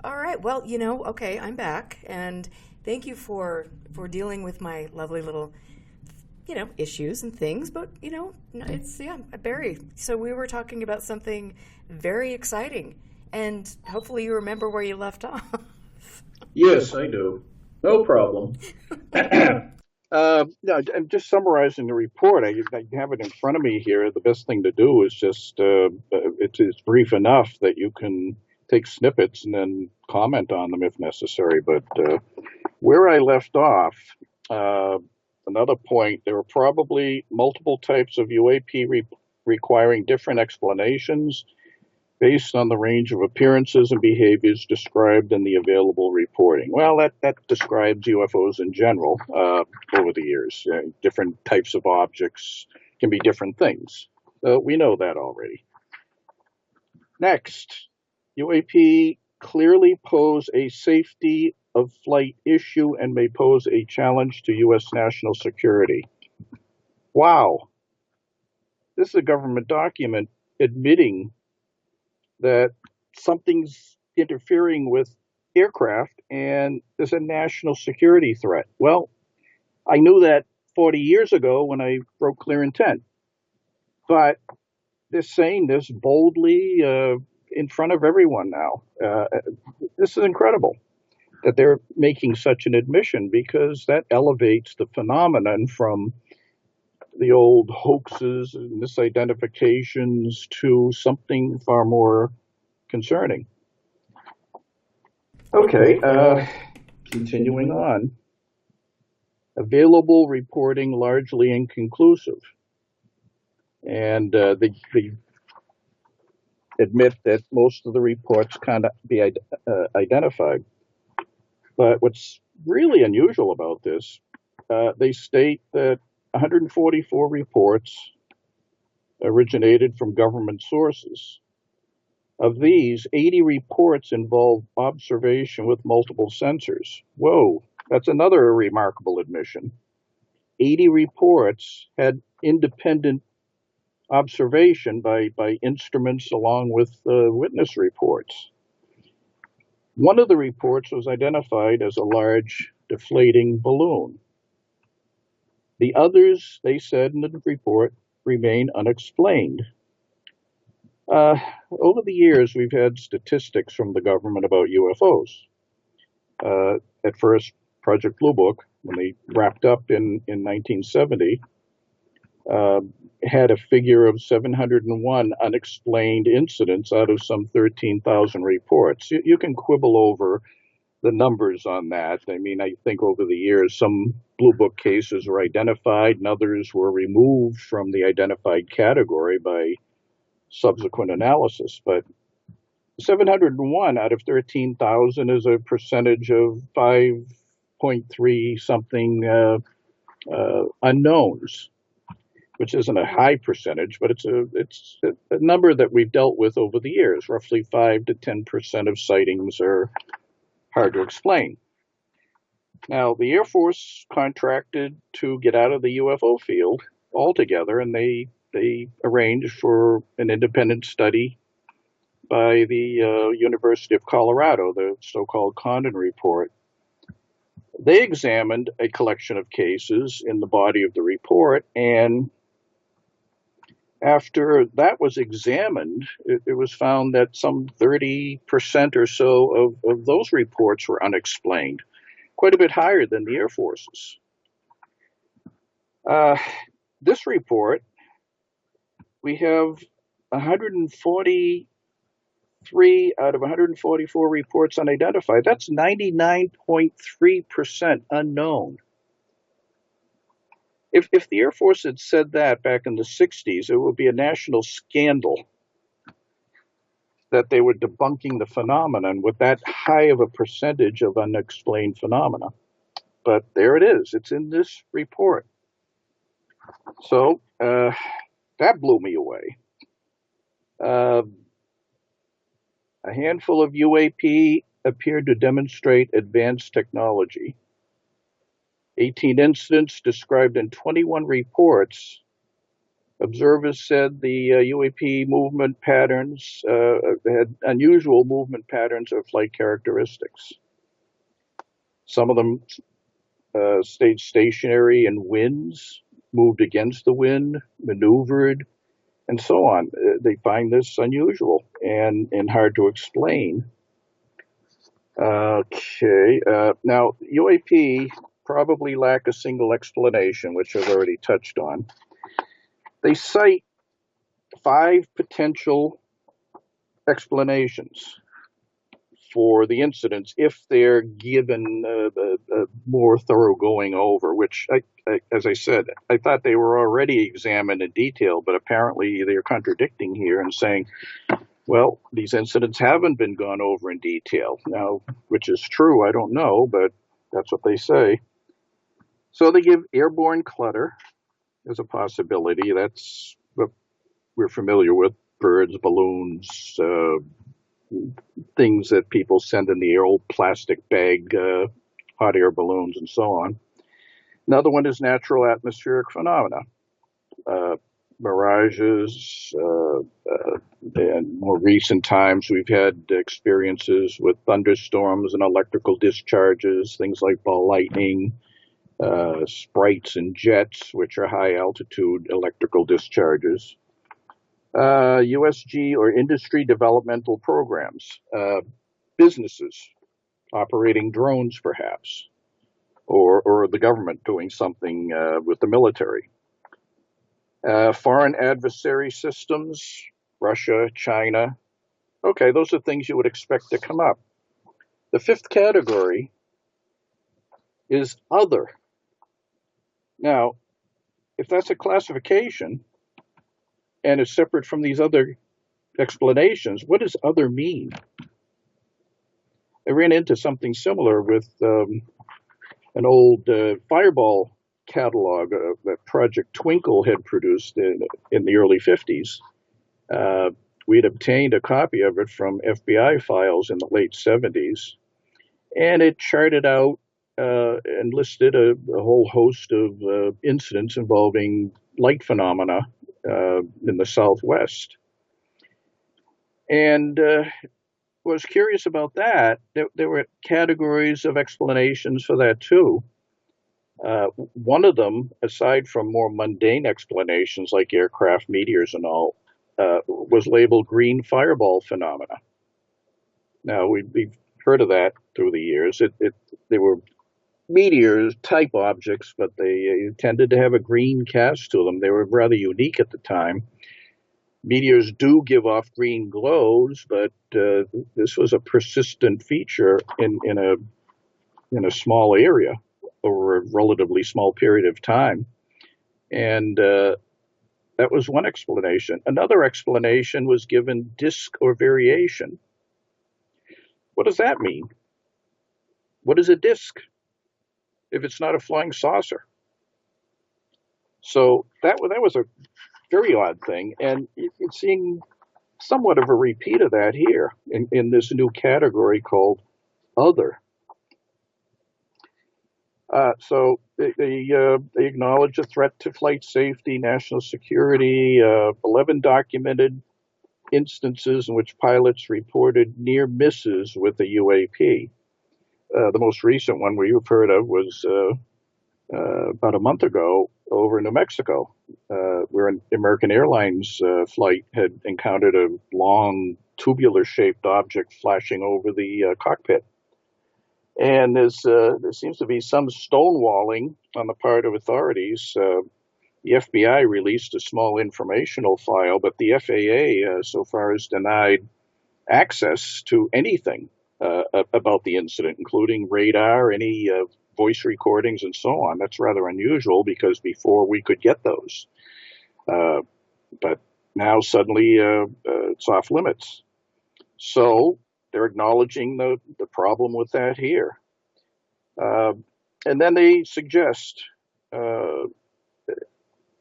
All right. Well, okay, I'm back, and thank you for dealing with my lovely little, issues and things. But no, it's Barry. So we were talking about something very exciting, and hopefully you remember where you left off. Yes, I do. No problem. No, I'm just summarizing the report. I have it in front of me here. The best thing to do is just it's brief enough that you can take snippets and then comment on them if necessary. But where I left off, uh, another point, there are probably multiple types of UAP requiring different explanations based on the range of appearances and behaviors described in the available reporting. Well, that describes UFOs in general over the years. Different types of objects can be different things. We know that already. Next, UAP clearly pose a safety of flight issue and may pose a challenge to U.S. national security. Wow, this is a government document admitting that something's interfering with aircraft and there's a national security threat. Well, I knew that 40 years ago when I wrote Clear Intent, but they're saying this boldly in front of everyone now. This is incredible that they're making such an admission because that elevates the phenomenon from the old hoaxes and misidentifications to something far more concerning. Okay, continuing on. Available reporting largely inconclusive. And they admit that most of the reports can't be identified. But what's really unusual about this, they state that 144 reports originated from government sources. Of these, 80 reports involve observation with multiple sensors. Whoa, that's another remarkable admission. 80 reports had independent observation by instruments along with witness reports. One of the reports was identified as a large deflating balloon. The others, they said in the report, remain unexplained. Over the years, we've had statistics from the government about UFOs. At first, Project Blue Book, when they wrapped up in 1970, uh, had a figure of 701 unexplained incidents out of some 13,000 reports. You can quibble over the numbers on that. I mean, I think over the years, some Blue Book cases were identified and others were removed from the identified category by subsequent analysis. But 701 out of 13,000 is a percentage of 5.3 something unknowns, which isn't a high percentage, but it's a number that we've dealt with over the years. Roughly 5 to 10% of sightings are hard to explain. Now, the Air Force contracted to get out of the UFO field altogether, and they arranged for an independent study by the University of Colorado, the so-called Condon Report. They examined a collection of cases in the body of the report, and after that was examined, it was found that some 30% or so of those reports were unexplained, quite a bit higher than the Air Force's. Uh, this report, we have 143 out of 144 reports unidentified. That's 99.3% unknown. If the Air Force had said that back in the 60s, it would be a national scandal that they were debunking the phenomenon with that high of a percentage of unexplained phenomena. But there it is. It's in this report. So that blew me away. Uh, a handful of UAP appeared to demonstrate advanced technology. 18 incidents described in 21 reports Observers said the UAP movement patterns had unusual movement patterns or flight characteristics. Some of them stayed stationary in winds, moved against the wind, maneuvered, and so on. They find this unusual and hard to explain. Okay, now UAP probably lack a single explanation, which I've already touched on. They cite 5 potential explanations for the incidents if they're given a more thorough going over, which, as I said, I thought they were already examined in detail, but apparently they're contradicting here and saying, well, these incidents haven't been gone over in detail. Now, which is true, I don't know, but that's what they say. So they give airborne clutter as a possibility. That's what we're familiar with: birds, balloons, things that people send in the air, old plastic bag, hot air balloons, and so on. Another one is natural atmospheric phenomena, mirages, in more recent times, we've had experiences with thunderstorms and electrical discharges, things like ball lightning, sprites and jets, which are high altitude electrical discharges. USG or industry developmental programs, businesses operating drones, perhaps, or the government doing something with the military. Foreign adversary systems, Russia, China. Okay, those are things you would expect to come up. The 5th category is other. Now, if that's a classification and is separate from these other explanations, what does other mean? I ran into something similar with an old Fireball catalog that Project Twinkle had produced in the early 50s. We'd obtained a copy of it from FBI files in the late 70s, and it charted out and listed a whole host of incidents involving light phenomena in the Southwest. And was curious about that. There were categories of explanations for that too. One of them, aside from more mundane explanations like aircraft, meteors, and all, was labeled green fireball phenomena. Now, we've heard of that through the years. They were meteors type objects, but they tended to have a green cast to them. They were rather unique at the time. Meteors do give off green glows, but this was a persistent feature in a small area over a relatively small period of time. And that was one explanation. Another explanation was given disk or variation. What does that mean? What is a disk if it's not a flying saucer? So that was a very odd thing, and it's seeing somewhat of a repeat of that here in this new category called other. So they acknowledge a threat to flight safety, national security, 11 documented instances in which pilots reported near misses with the UAP. The most recent one we've heard of was about a month ago over in New Mexico, where an American Airlines flight had encountered a long tubular-shaped object flashing over the cockpit. And there seems to be some stonewalling on the part of authorities. The FBI released a small informational file, but the FAA so far has denied access to anything about the incident, including radar, any voice recordings, and so on. That's rather unusual because before we could get those. But now suddenly it's off limits. So they're acknowledging the problem with that here. And then they suggest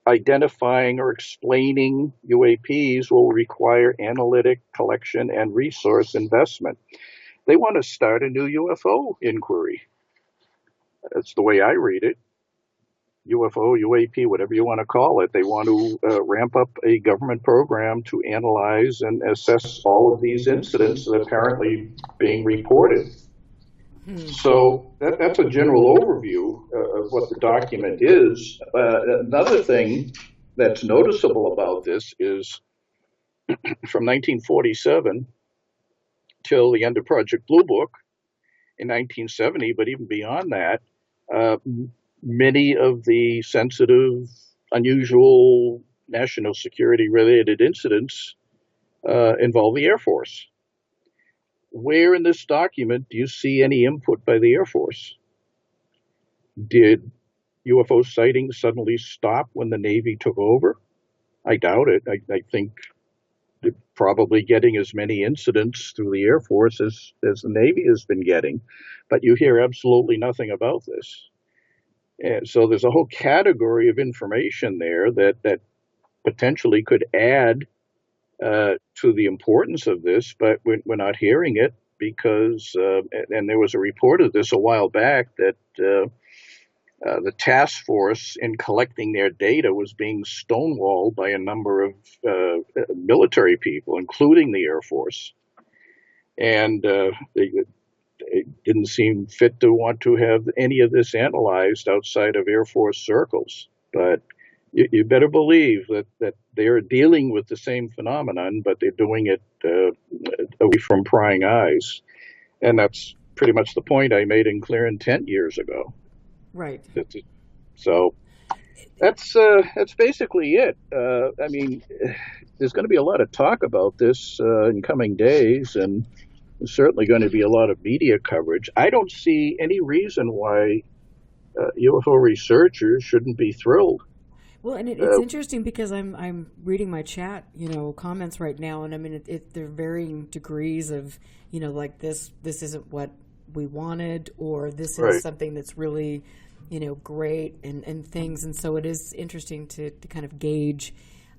identifying or explaining UAPs will require analytic collection and resource investment. They want to start a new UFO inquiry. That's the way I read it. UFO, UAP, whatever you want to call it. They want to ramp up a government program to analyze and assess all of these incidents that are apparently being reported. So that's a general overview of what the document is. Another thing that's noticeable about this is from 1947 till the end of Project Blue Book in 1970, but even beyond that, many of the sensitive, unusual national security related incidents involve the Air Force. Where in this document do you see any input by the Air Force? Did UFO sightings suddenly stop when the Navy took over? I doubt it. I think they're probably getting as many incidents through the Air Force as the Navy has been getting, but you hear absolutely nothing about this. And so there's a whole category of information there that potentially could add to the importance of this, but we're not hearing it because, and there was a report of this a while back that the task force in collecting their data was being stonewalled by a number of military people, including the Air Force. And they didn't seem fit to want to have any of this analyzed outside of Air Force circles. But you better believe that they're dealing with the same phenomenon, but they're doing it away from prying eyes. And that's pretty much the point I made in Clear Intent years ago. Right. So that's basically it. I mean, there's going to be a lot of talk about this in coming days, and there's certainly going to be a lot of media coverage. I don't see any reason why UFO researchers shouldn't be thrilled. Well, and it's interesting because I'm reading my chat, comments right now, and I mean, they're varying degrees of, like this isn't what we wanted, or this is something that's really, great and things. And so it is interesting to kind of gauge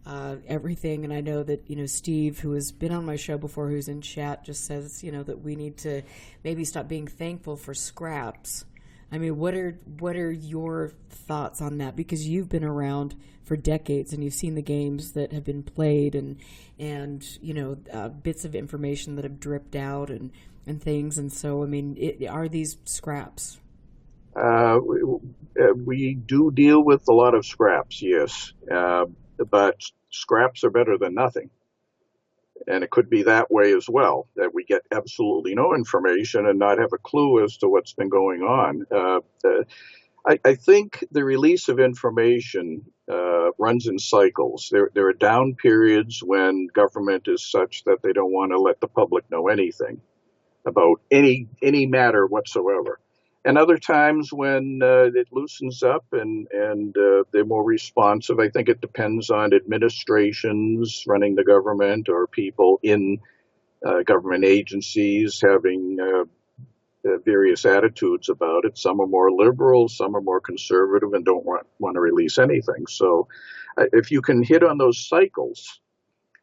everything. And I know that, Steve, who has been on my show before, who's in chat, just says, that we need to maybe stop being thankful for scraps. I mean, what are your thoughts on that? Because you've been around for decades and you've seen the games that have been played and bits of information that have dripped out and things. And so, I mean, are these scraps? We do deal with a lot of scraps, yes, but scraps are better than nothing. And it could be that way as well, that we get absolutely no information and not have a clue as to what's been going on. I think the release of information runs in cycles. There are down periods when government is such that they don't want to let the public know anything about any matter whatsoever. And other times when it loosens up and they're more responsive. I think it depends on administrations running the government or people in government agencies having various attitudes about it. Some are more liberal, some are more conservative and don't want to release anything. So if you can hit on those cycles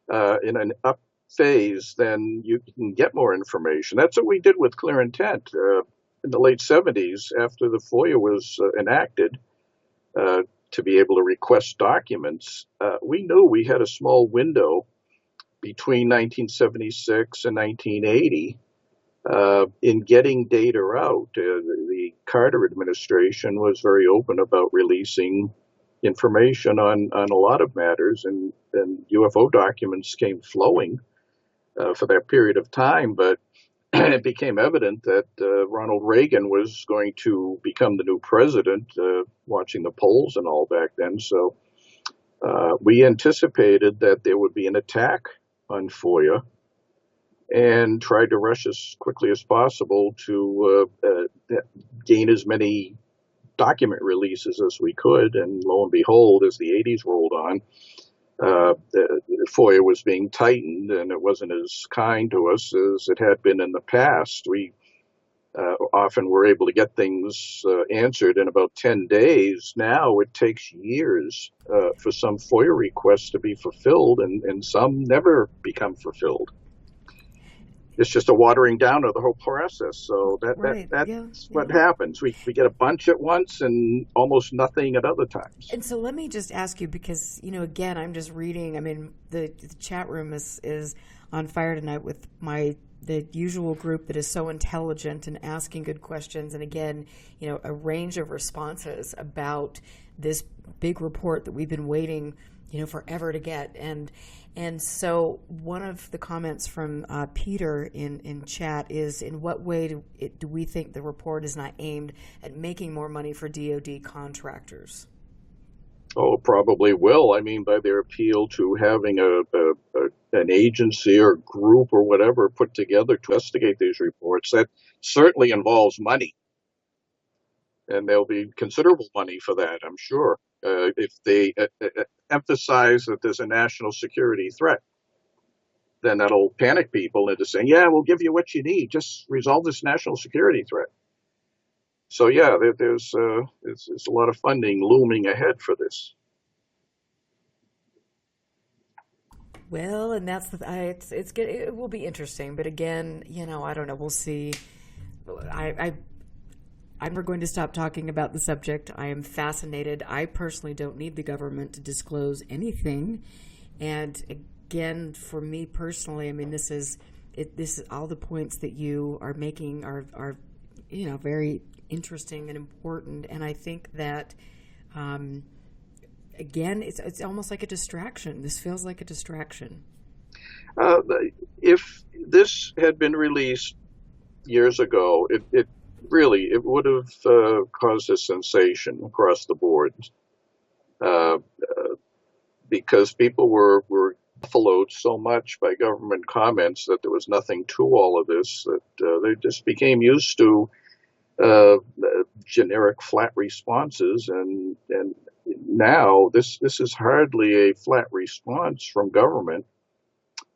in an up phase, then you can get more information. That's what we did with Clear Intent. In the late 70s, after the FOIA was enacted to be able to request documents, we knew we had a small window between 1976 and 1980 in getting data out. The Carter administration was very open about releasing information on a lot of matters, and UFO documents came flowing for that period of time, but it became evident that Ronald Reagan was going to become the new president, watching the polls and all back then. So we anticipated that there would be an attack on FOIA and tried to rush as quickly as possible to gain as many document releases as we could. And lo and behold, as the 80s rolled on, the FOIA was being tightened, and it wasn't as kind to us as it had been in the past. We often were able to get things answered in about 10 days. Now it takes years for some FOIA requests to be fulfilled, and some never become fulfilled. It's just a watering down of the whole process. So Right. that's what happens. We get a bunch at once and almost nothing at other times. And so let me just ask you, because, again, I'm just reading. I mean, the chat room is on fire tonight with the usual group that is so intelligent and asking good questions. And again, a range of responses about this big report that we've been waiting, forever to get. And so one of the comments from Peter in chat is, in what way do we think the report is not aimed at making more money for DoD contractors? Oh, probably will. I mean, by their appeal to having an agency or group or whatever put together to investigate these reports, that certainly involves money. And there'll be considerable money for that, I'm sure, if they emphasize that there's a national security threat. Then that'll panic people into saying, yeah, we'll give you what you need. Just resolve this national security threat. So, yeah, there's a lot of funding looming ahead for this. Well, and that's it's good. It will be interesting, but again, I don't know. We'll see. I'm never going to stop talking about the subject. I am fascinated. I personally don't need the government to disclose anything, and again, for me personally, I mean, this is all the points that you are making are very interesting and important, and I think that again, it's almost like a distraction. This feels like a distraction. If this had been released years ago, it would have caused a sensation across the board, because people were buffaloed so much by government comments that there was nothing to all of this, that they just became used to generic flat responses, and now this is hardly a flat response from government,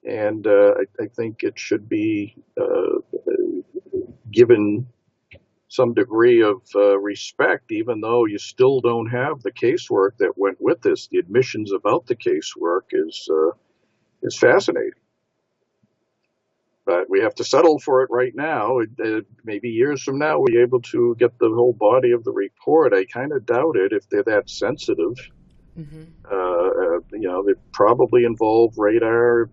and I think it should be given some degree of respect, even though you still don't have the casework that went with this. The admissions about the casework is fascinating. But we have to settle for it right now. Maybe years from now, we'll be able to get the whole body of the report. I kind of doubt it if they're that sensitive. Mm-hmm. They probably involve radar,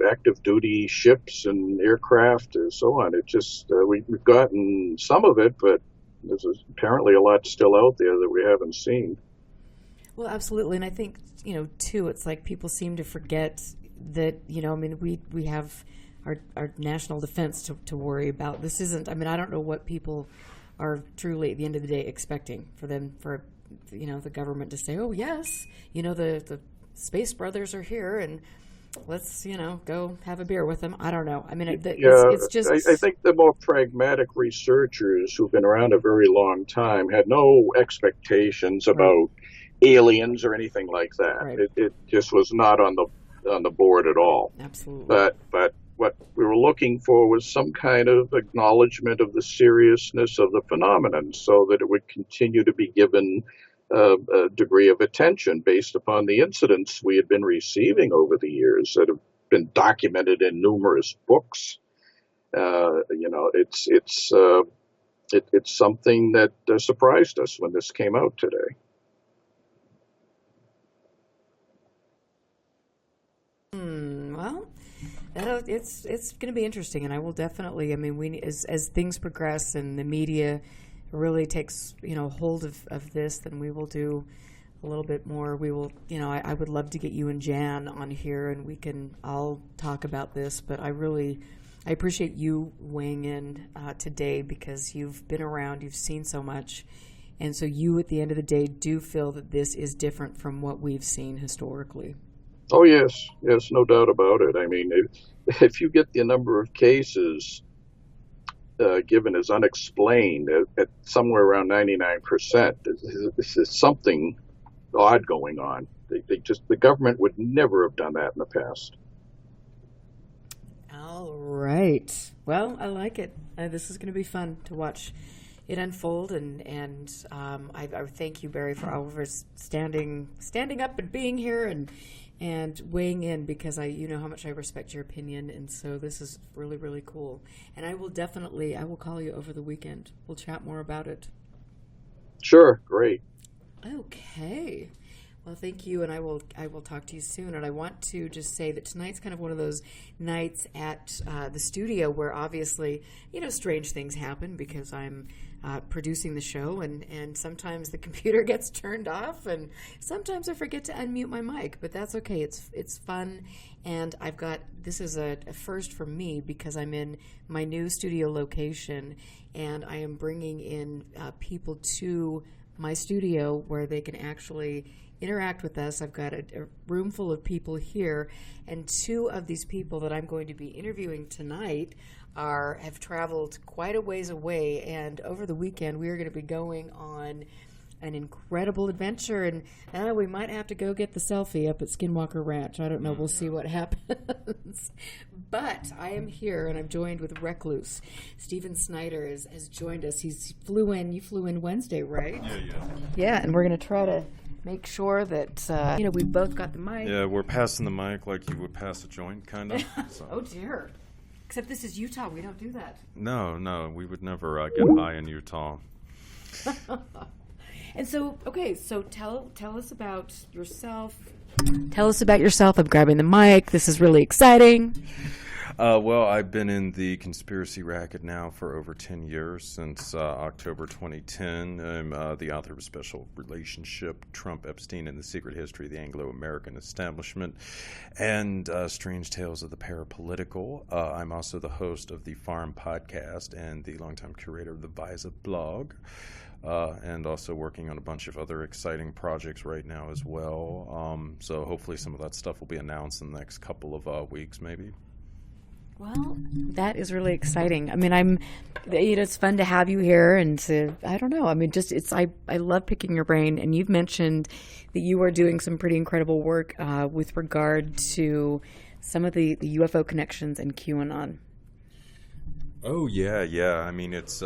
active duty ships and aircraft and so on. It just, we've gotten some of it, but there's apparently a lot still out there that we haven't seen. Well, absolutely. And I think, too, it's like people seem to forget that, we have our national defense to worry about. This isn't, I don't know what people are truly at the end of the day expecting for the government to say, oh yes, the Space Brothers are here and let's, go have a beer with them. I don't know. It's just. I think the more pragmatic researchers who've been around a very long time had no expectations about aliens or anything like that. Right. It just was not on the board at all. Absolutely. But what we were looking for was some kind of acknowledgement of the seriousness of the phenomenon, so that it would continue to be given a degree of attention based upon the incidents we had been receiving over the years that have been documented in numerous books. It's something that surprised us when this came out today. Well, it's going to be interesting, and I will definitely. As things progress and the media really takes hold of this, then we will do a little bit more. We will, I would love to get you and Jan on here, and we can all talk about this. But I appreciate you weighing in today, because you've been around, you've seen so much, and so you, at the end of the day, do feel that this is different from what we've seen historically. Oh yes, no doubt about it. If you get the number of cases given as unexplained at somewhere around 99%, this is something odd going on. The government would never have done that in the past. All right. Well, I like it. This is going to be fun to watch it unfold, and I thank you, Barry, for standing up and being here, and weighing in, because you know how much I respect your opinion, and so this is really, really cool. And I will call you over the weekend. We'll chat more about it. Sure, great. Okay. Well, thank you, and I will talk to you soon. And I want to just say that tonight's kind of one of those nights at the studio where obviously, strange things happen because I'm producing the show, and sometimes the computer gets turned off, and sometimes I forget to unmute my mic, but that's okay. It's fun, and this is a first for me because I'm in my new studio location, and I am bringing in people to my studio where they can actually interact with us. I've got a room full of people here, and two of these people that I'm going to be interviewing tonight have traveled quite a ways away, and over the weekend we are going to be going on an incredible adventure, and we might have to go get the selfie up at Skinwalker Ranch. I don't know. We'll see what happens. But I am here, and I'm joined with Recluse. Stephen Snyder has joined us. You flew in Wednesday, right? Yeah. Yeah, and we're going to try to make sure that, we've both got the mic. Yeah, we're passing the mic like you would pass a joint, kind of. So. Oh, dear. Except this is Utah. We don't do that. No, we would never get high in Utah. And so, okay, so tell us about yourself. Tell us about yourself. I'm grabbing the mic. This is really exciting. Well, I've been in the conspiracy racket now for over 10 years, since October 2010. I'm the author of A Special Relationship, Trump, Epstein, and the Secret History of the Anglo-American Establishment, and Strange Tales of the Parapolitical. I'm also the host of the Farm podcast and the longtime curator of the Visa blog. And also working on a bunch of other exciting projects right now as well. So hopefully some of that stuff will be announced in the next couple of weeks, maybe. Well, that is really exciting. I mean, it's fun to have you here, and I don't know. I mean, I love picking your brain, and you've mentioned that you are doing some pretty incredible work with regard to some of the UFO connections and QAnon. Oh yeah. I mean, it's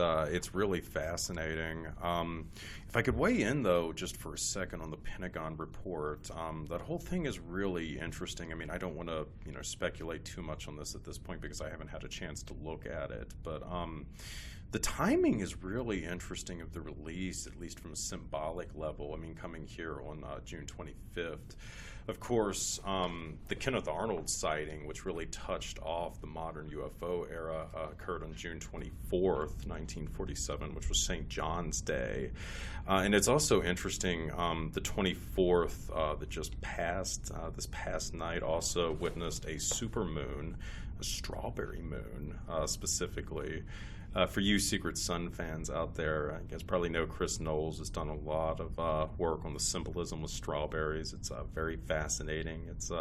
really fascinating. If I could weigh in though, just for a second on the Pentagon Report, that whole thing is really interesting. I mean, I don't want to speculate too much on this at this point because I haven't had a chance to look at it, but the timing is really interesting of the release, at least from a symbolic level. I mean, coming here on June 25th. Of course, the Kenneth Arnold sighting, which really touched off the modern UFO era, occurred on June 24th, 1947, which was St. John's Day. And it's also interesting, the 24th that just passed, this past night, also witnessed a supermoon, a strawberry moon specifically. For you Secret Sun fans out there, you guys probably know Chris Knowles has done a lot of work on the symbolism with strawberries. It's very fascinating. It's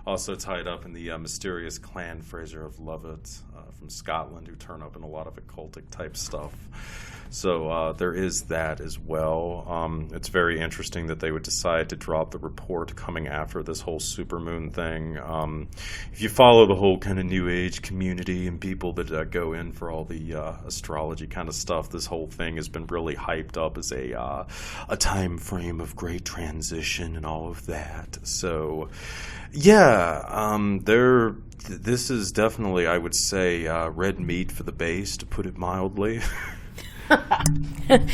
also tied up in the mysterious clan Fraser of Lovat from Scotland, who turn up in a lot of occultic type stuff. So there is that as well. It's very interesting that they would decide to drop the report coming after this whole supermoon thing. If you follow the whole kind of New Age community and people that go in for all the astrology kind of stuff, this whole thing has been really hyped up as a time frame of great transition and all of that. So, yeah, this is definitely, I would say, red meat for the base, to put it mildly. And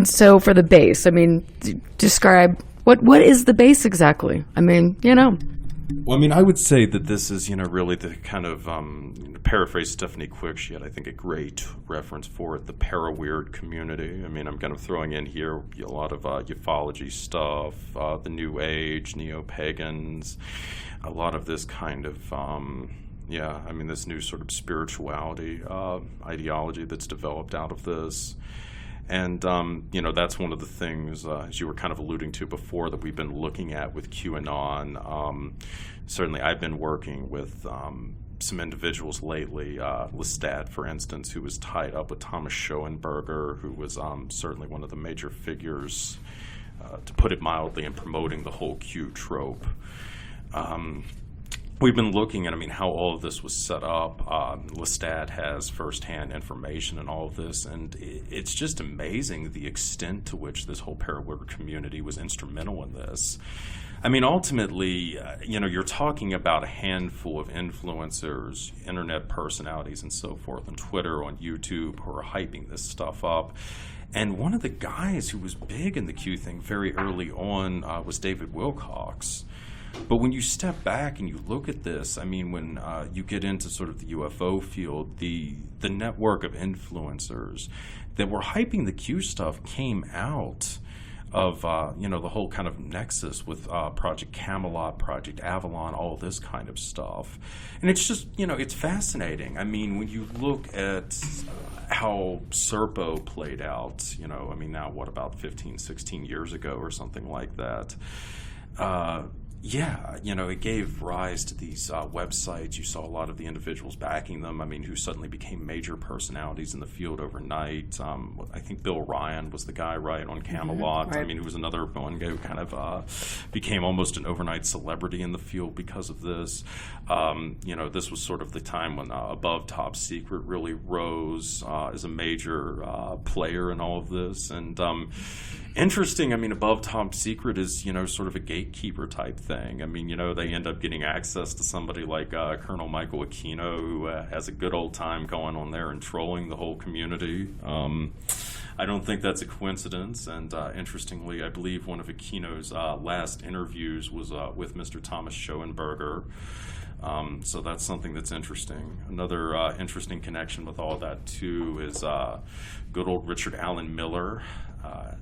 so for the base, I mean, describe what is the base exactly? I mean, Well, I mean, I would say that this is, really the kind of, paraphrase Stephanie Quick, she had, I think, a great reference for it, the para-weird community. I mean, I'm kind of throwing in here a lot of ufology stuff, the New Age, neo-pagans, a lot of this kind of, this new sort of spirituality ideology that's developed out of this. And, that's one of the things, as you were kind of alluding to before, that we've been looking at with QAnon. Certainly, I've been working with some individuals lately, Lestat, for instance, who was tied up with Thomas Schoenberger, who was certainly one of the major figures, to put it mildly, in promoting the whole Q trope. we've been looking at, I mean, how all of this was set up. Lestat has firsthand information and all of this, and it's just amazing the extent to which this whole paraworker community was instrumental in this. I mean, ultimately, you're talking about a handful of influencers, internet personalities, and so forth on Twitter, on YouTube, who are hyping this stuff up. And one of the guys who was big in the Q thing very early on was David Wilcox. But when you step back and you look at this, I mean, when you get into sort of the UFO field, the network of influencers that were hyping the Q stuff came out of, the whole kind of nexus with Project Camelot, Project Avalon, all this kind of stuff. And it's just, it's fascinating. I mean, when you look at how Serpo played out, now what, about 15, 16 years ago or something like that, it gave rise to these websites. You saw a lot of the individuals backing them, who suddenly became major personalities in the field overnight. I think Bill Ryan was the guy, right, on Camelot. Mm-hmm, right. Who was another one who kind of became almost an overnight celebrity in the field because of this. This was sort of the time when Above Top Secret really rose as a major player in all of this. And interesting, Above Top Secret is, sort of a gatekeeper type thing. They end up getting access to somebody like Colonel Michael Aquino, who has a good old time going on there and trolling the whole community. I don't think that's a coincidence. And interestingly, I believe one of Aquino's last interviews was with Mr. Thomas Schoenberger. So that's something that's interesting. Another interesting connection with all that, too, is good old Richard Allen Miller,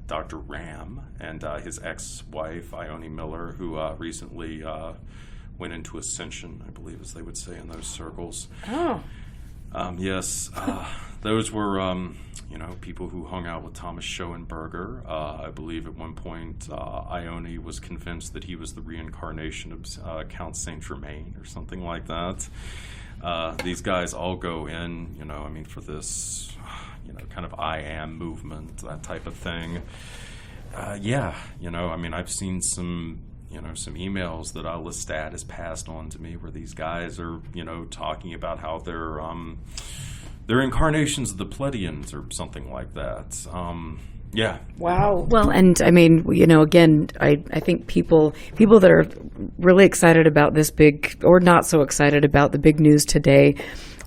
Dr. Ram, and his ex-wife, Ione Miller, who recently went into ascension, I believe, as they would say in those circles. Oh. Yes, those were, people who hung out with Thomas Schoenberger. I believe at one point Ione was convinced that he was the reincarnation of Count Saint-Germain or something like that. These guys all go in, for this, kind of I am movement, that type of thing. I've seen some emails that Lestat has passed on to me where these guys are, talking about how they're incarnations of the Pleiadians or something like that. Yeah. Wow. Well, and again, I think people that are really excited about this big, or not so excited about the big news today,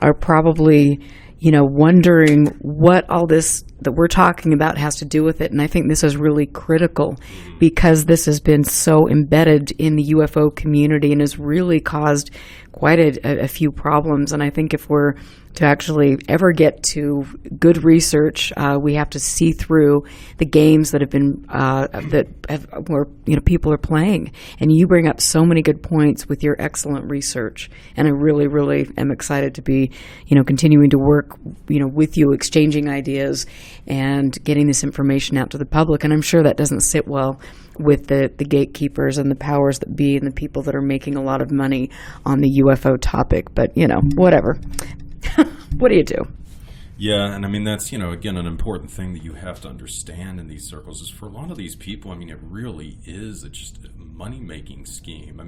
are probably, wondering what all this that we're talking about has to do with it. And I think this is really critical because this has been so embedded in the UFO community and has really caused quite a few problems. And I think if we're to actually ever get to good research, we have to see through the games that have been where people are playing. And you bring up so many good points with your excellent research, and I really, really am excited to be continuing to work with you, exchanging ideas and getting this information out to the public. And I'm sure that doesn't sit well with the gatekeepers and the powers that be and the people that are making a lot of money on the UFO topic. But whatever. What do you do? Yeah, and that's, again, an important thing that you have to understand in these circles is for a lot of these people, it really is just a money-making scheme.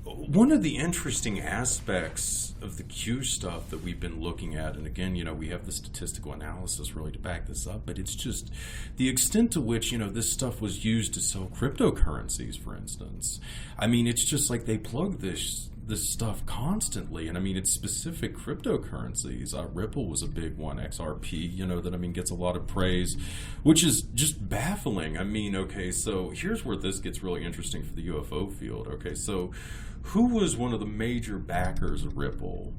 One of the interesting aspects of the Q stuff that we've been looking at, and again, we have the statistical analysis really to back this up, but it's just the extent to which, this stuff was used to sell cryptocurrencies, for instance. It's just like they plug this stuff constantly, and it's specific cryptocurrencies. Ripple was a big one, XRP, that gets a lot of praise, which is just baffling. Okay, so here's where this gets really interesting for the UFO field. Okay, so who was one of the major backers of Ripple?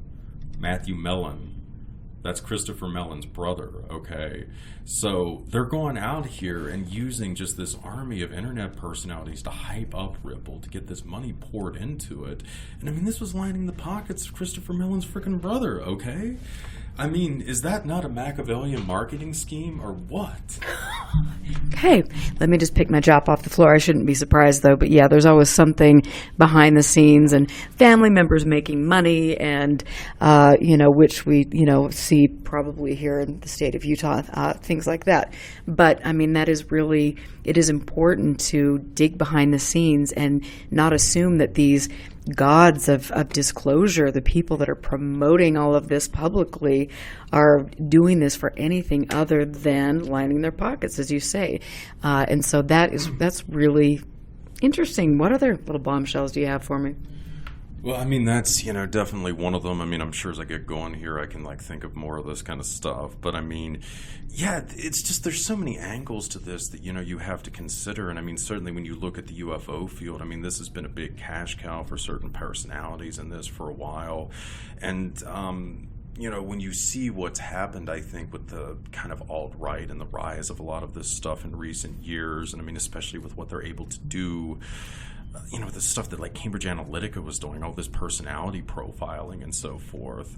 Matthew Mellon. That's Christopher Mellon's brother, okay? So they're going out here and using just this army of internet personalities to hype up Ripple, to get this money poured into it. And this was lining the pockets of Christopher Mellon's freaking brother, okay? Is that not a Machiavellian marketing scheme or what? Okay, let me just pick my jaw off the floor. I shouldn't be surprised, though. But yeah, there's always something behind the scenes and family members making money and, which we, see probably here in the state of Utah, things like that. But, that is really, it is important to dig behind the scenes and not assume that these gods of disclosure, the people that are promoting all of this publicly, are doing this for anything other than lining their pockets, as you say. And so that's really interesting. What other little bombshells do you have for me? Well, I mean, that's, definitely one of them. I mean, I'm sure as I get going here, I can, think of more of this kind of stuff. But, I mean, yeah, it's just there's so many angles to this that, you have to consider. And, I mean, certainly when you look at the UFO field, I mean, this has been a big cash cow for certain personalities in this for a while. And, when you see what's happened, I think, with the kind of alt-right and the rise of a lot of this stuff in recent years, and, I mean, especially with what they're able to do, the stuff that Cambridge Analytica was doing, all this personality profiling and so forth.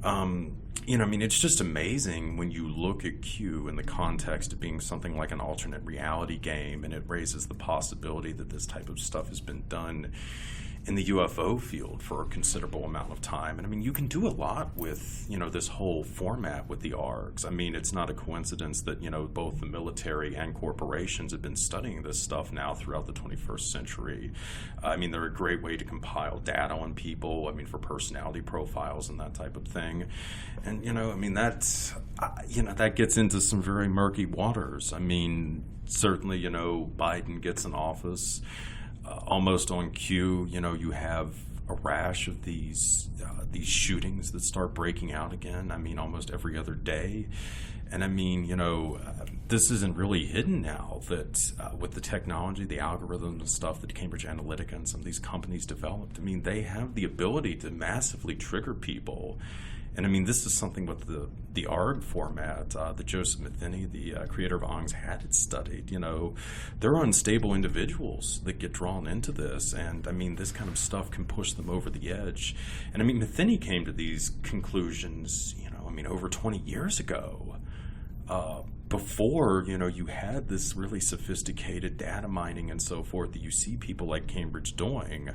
I mean, it's just amazing when you look at Q in the context of being something like an alternate reality game, and it raises the possibility that this type of stuff has been done in the UFO field for a considerable amount of time. And I mean, you can do a lot with, this whole format with the ARGs. I mean, it's not a coincidence that, both the military and corporations have been studying this stuff now throughout the 21st century. I mean, they're a great way to compile data on people, I mean, for personality profiles and that type of thing. And, I mean, that's, that gets into some very murky waters. I mean, certainly, Biden gets in office almost on cue. You have a rash of these shootings that start breaking out again. I mean, almost every other day. And I mean, this isn't really hidden now that with the technology, the algorithms and stuff that Cambridge Analytica and some of these companies developed, I mean, they have the ability to massively trigger people. And I mean, this is something with the ARG format that Joseph Matheny, the creator of Ong's had it studied. There are unstable individuals that get drawn into this, and I mean, this kind of stuff can push them over the edge. And I mean, Matheny came to these conclusions, over 20 years ago, before, you had this really sophisticated data mining and so forth that you see people like Cambridge doing.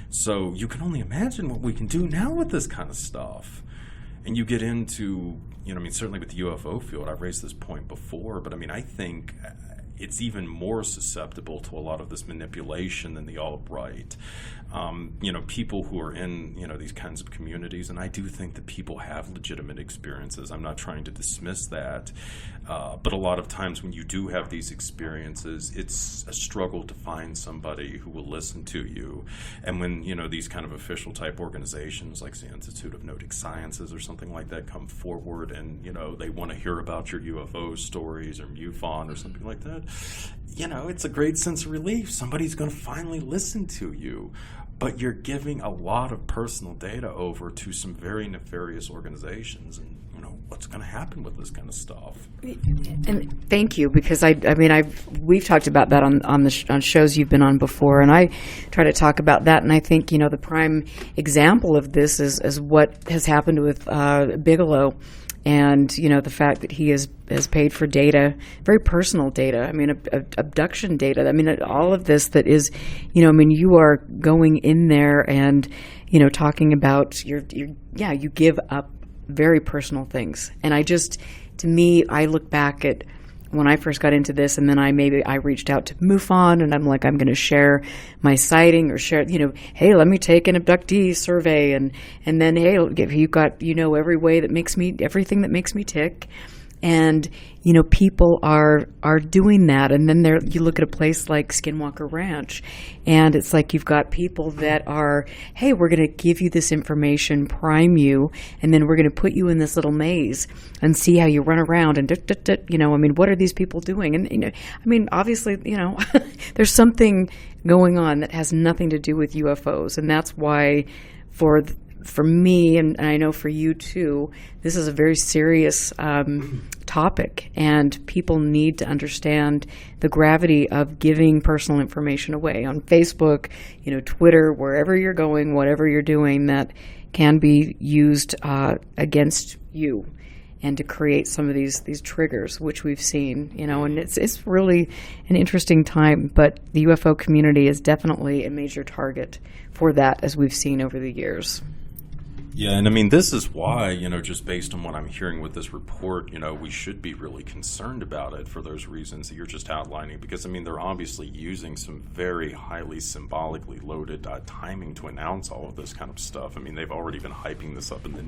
So you can only imagine what we can do now with this kind of stuff. And you get into, certainly with the UFO field, I've raised this point before, but I mean, I think it's even more susceptible to a lot of this manipulation than the alt-right. People who are in, these kinds of communities, and I do think that people have legitimate experiences. I'm not trying to dismiss that. But a lot of times when you do have these experiences, it's a struggle to find somebody who will listen to you. And when, these kind of official type organizations like the Institute of Nordic Sciences or something like that come forward and, they want to hear about your UFO stories or MUFON or something like that, it's a great sense of relief. Somebody's going to finally listen to you. But you're giving a lot of personal data over to some very nefarious organizations, and what's going to happen with this kind of stuff. And thank you, because we've talked about that on shows you've been on before, and I try to talk about that. And I think the prime example of this is what has happened with Bigelow. And, the fact that he has paid for data, very personal data, abduction data. All of this that is, you are going in there and, talking about you give up very personal things. And to me, I look back at when I first got into this, and then I reached out to MUFON, and I'm like, I'm going to share my sighting or share, hey, let me take an abductee survey, and then, hey, if you got, everything that makes me tick. And, people are doing that. And then you look at a place like Skinwalker Ranch, and it's like you've got people that are, hey, we're going to give you this information, prime you, and then we're going to put you in this little maze and see how you run around. And, what are these people doing? And, obviously, there's something going on that has nothing to do with UFOs. And that's why for me, and I know for you too, this is a very serious topic, and people need to understand the gravity of giving personal information away on Facebook, Twitter, wherever you're going, whatever you're doing, that can be used against you, and to create some of these triggers, which we've seen, and it's really an interesting time. But the UFO community is definitely a major target for that, as we've seen over the years. Yeah, and I mean, this is why, just based on what I'm hearing with this report, we should be really concerned about it for those reasons that you're just outlining. Because, I mean, they're obviously using some very highly symbolically loaded timing to announce all of this kind of stuff. I mean, they've already been hyping this up in the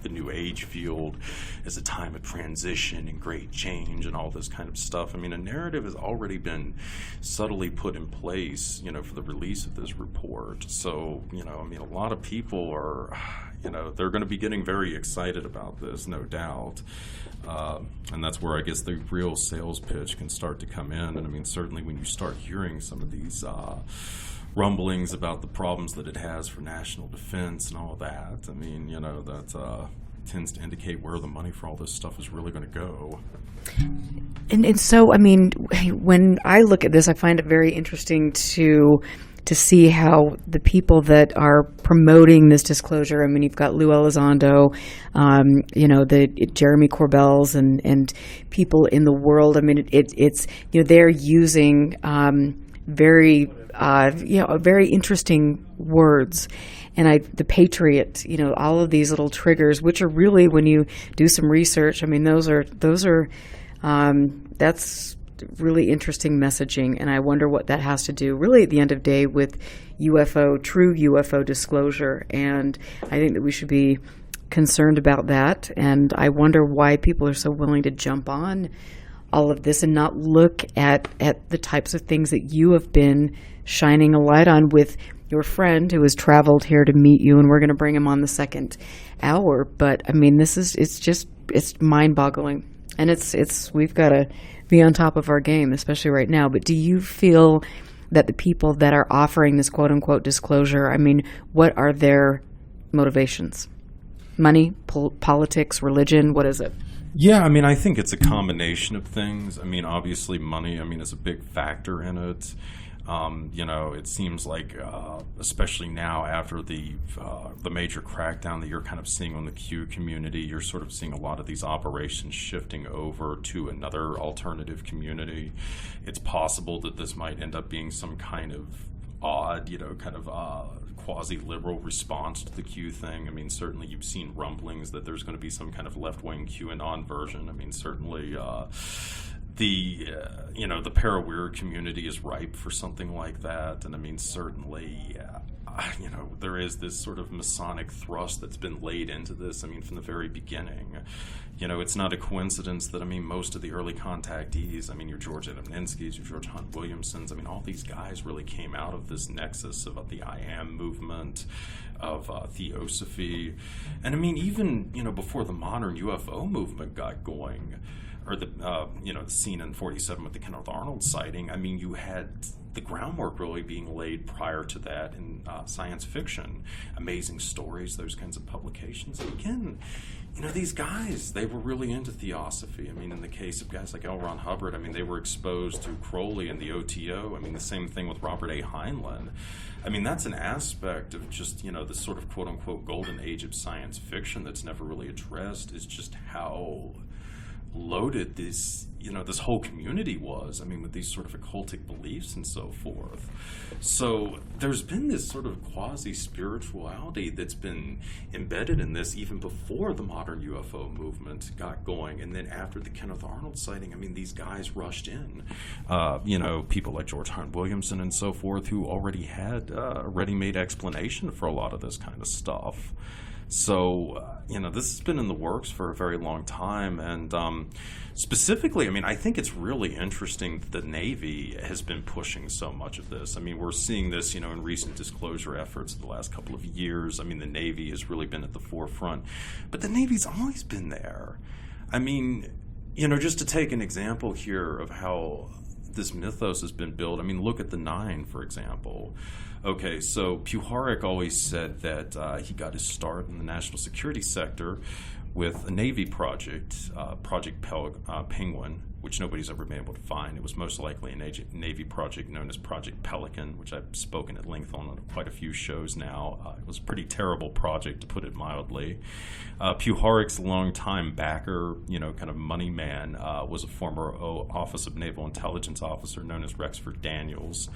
new age field as a time of transition and great change and all this kind of stuff. I mean, a narrative has already been subtly put in place, for the release of this report. So, I mean, a lot of people are... they're going to be getting very excited about this, no doubt. And that's where I guess the real sales pitch can start to come in. And I mean, certainly when you start hearing some of these rumblings about the problems that it has for national defense and all of that, I mean, that tends to indicate where the money for all this stuff is really going to go. And so, I mean, when I look at this, I find it very interesting to see how the people that are promoting this disclosure, I mean, you've got Lou Elizondo, the Jeremy Corbells and people in the world. I mean, it's they're using very interesting words. And the Patriot, all of these little triggers, which are really, when you do some research, I mean, that's really interesting messaging, and I wonder what that has to do, really, at the end of the day, with true UFO disclosure. And I think that we should be concerned about that, and I wonder why people are so willing to jump on all of this and not look at the types of things that you have been shining a light on with your friend who has traveled here to meet you, and we're going to bring him on the second hour. But I mean, it's mind-boggling, and we've got to be on top of our game, especially right now. But do you feel that the people that are offering this quote-unquote disclosure, I mean, what are their motivations? Money, politics, religion, what is it? Yeah, I mean, I think it's a combination of things. I mean, obviously money, I mean, is a big factor in it. It seems like, especially now after the major crackdown that you're kind of seeing on the Q community, you're sort of seeing a lot of these operations shifting over to another alternative community. It's possible that this might end up being some kind of odd, quasi-liberal response to the Q thing. I mean, certainly you've seen rumblings that there's going to be some kind of left-wing QAnon version. I mean, certainly... the para-weird community is ripe for something like that. And I mean, certainly, there is this sort of Masonic thrust that's been laid into this, I mean, from the very beginning. It's not a coincidence that, I mean, most of the early contactees, I mean, your George Adamninskys, your George Hunt Williamsons, I mean, all these guys really came out of this nexus of the I Am movement, of Theosophy. And I mean, even, before the modern UFO movement got going, or the scene in 47 with the Kenneth Arnold sighting, I mean, you had the groundwork really being laid prior to that in science fiction, Amazing Stories, those kinds of publications. And again, these guys, they were really into Theosophy. I mean, in the case of guys like L. Ron Hubbard, I mean, they were exposed to Crowley and the OTO. I mean, the same thing with Robert A. Heinlein. I mean, that's an aspect of just, this sort of quote-unquote golden age of science fiction that's never really addressed, is just how loaded this whole community was. I mean, with these sort of occultic beliefs and so forth. So there's been this sort of quasi-spirituality that's been embedded in this even before the modern UFO movement got going. And then after the Kenneth Arnold sighting, I mean, these guys rushed in. People like George Hunt Williamson and so forth, who already had a ready-made explanation for a lot of this kind of stuff. So, this has been in the works for a very long time. And specifically, I mean, I think it's really interesting that the Navy has been pushing so much of this. I mean, we're seeing this, in recent disclosure efforts the last couple of years. I mean, the Navy has really been at the forefront. But the Navy's always been there. I mean, just to take an example here of how this mythos has been built, I mean, look at the Nine, for example. Okay, so Puharich always said that he got his start in the national security sector with a Navy project, Project Penguin, which nobody's ever been able to find. It was most likely a Navy project known as Project Pelican, which I've spoken at length on quite a few shows now. It was a pretty terrible project, to put it mildly. Puharich's longtime backer, kind of money man, was a former Office of Naval Intelligence officer known as Rexford Daniels.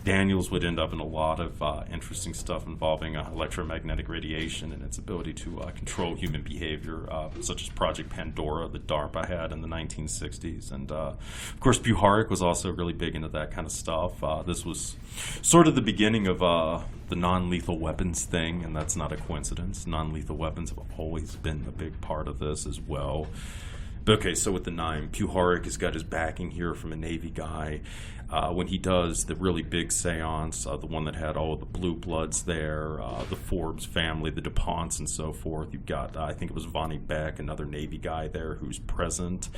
Daniels would end up in a lot of interesting stuff involving electromagnetic radiation and its ability to control human behavior, such as Project Pandora that DARPA had in the 1960s. And, of course, Puharich was also really big into that kind of stuff. This was sort of the beginning of the non-lethal weapons thing, and that's not a coincidence. Non-lethal weapons have always been a big part of this as well. But okay, so with the 9, Puharich has got his backing here from a Navy guy. When he does the really big seance, the one that had all of the blue bloods there, the Forbes family, the DuPonts, and so forth, you've got, I think it was Vonnie Beck, another Navy guy there who's present.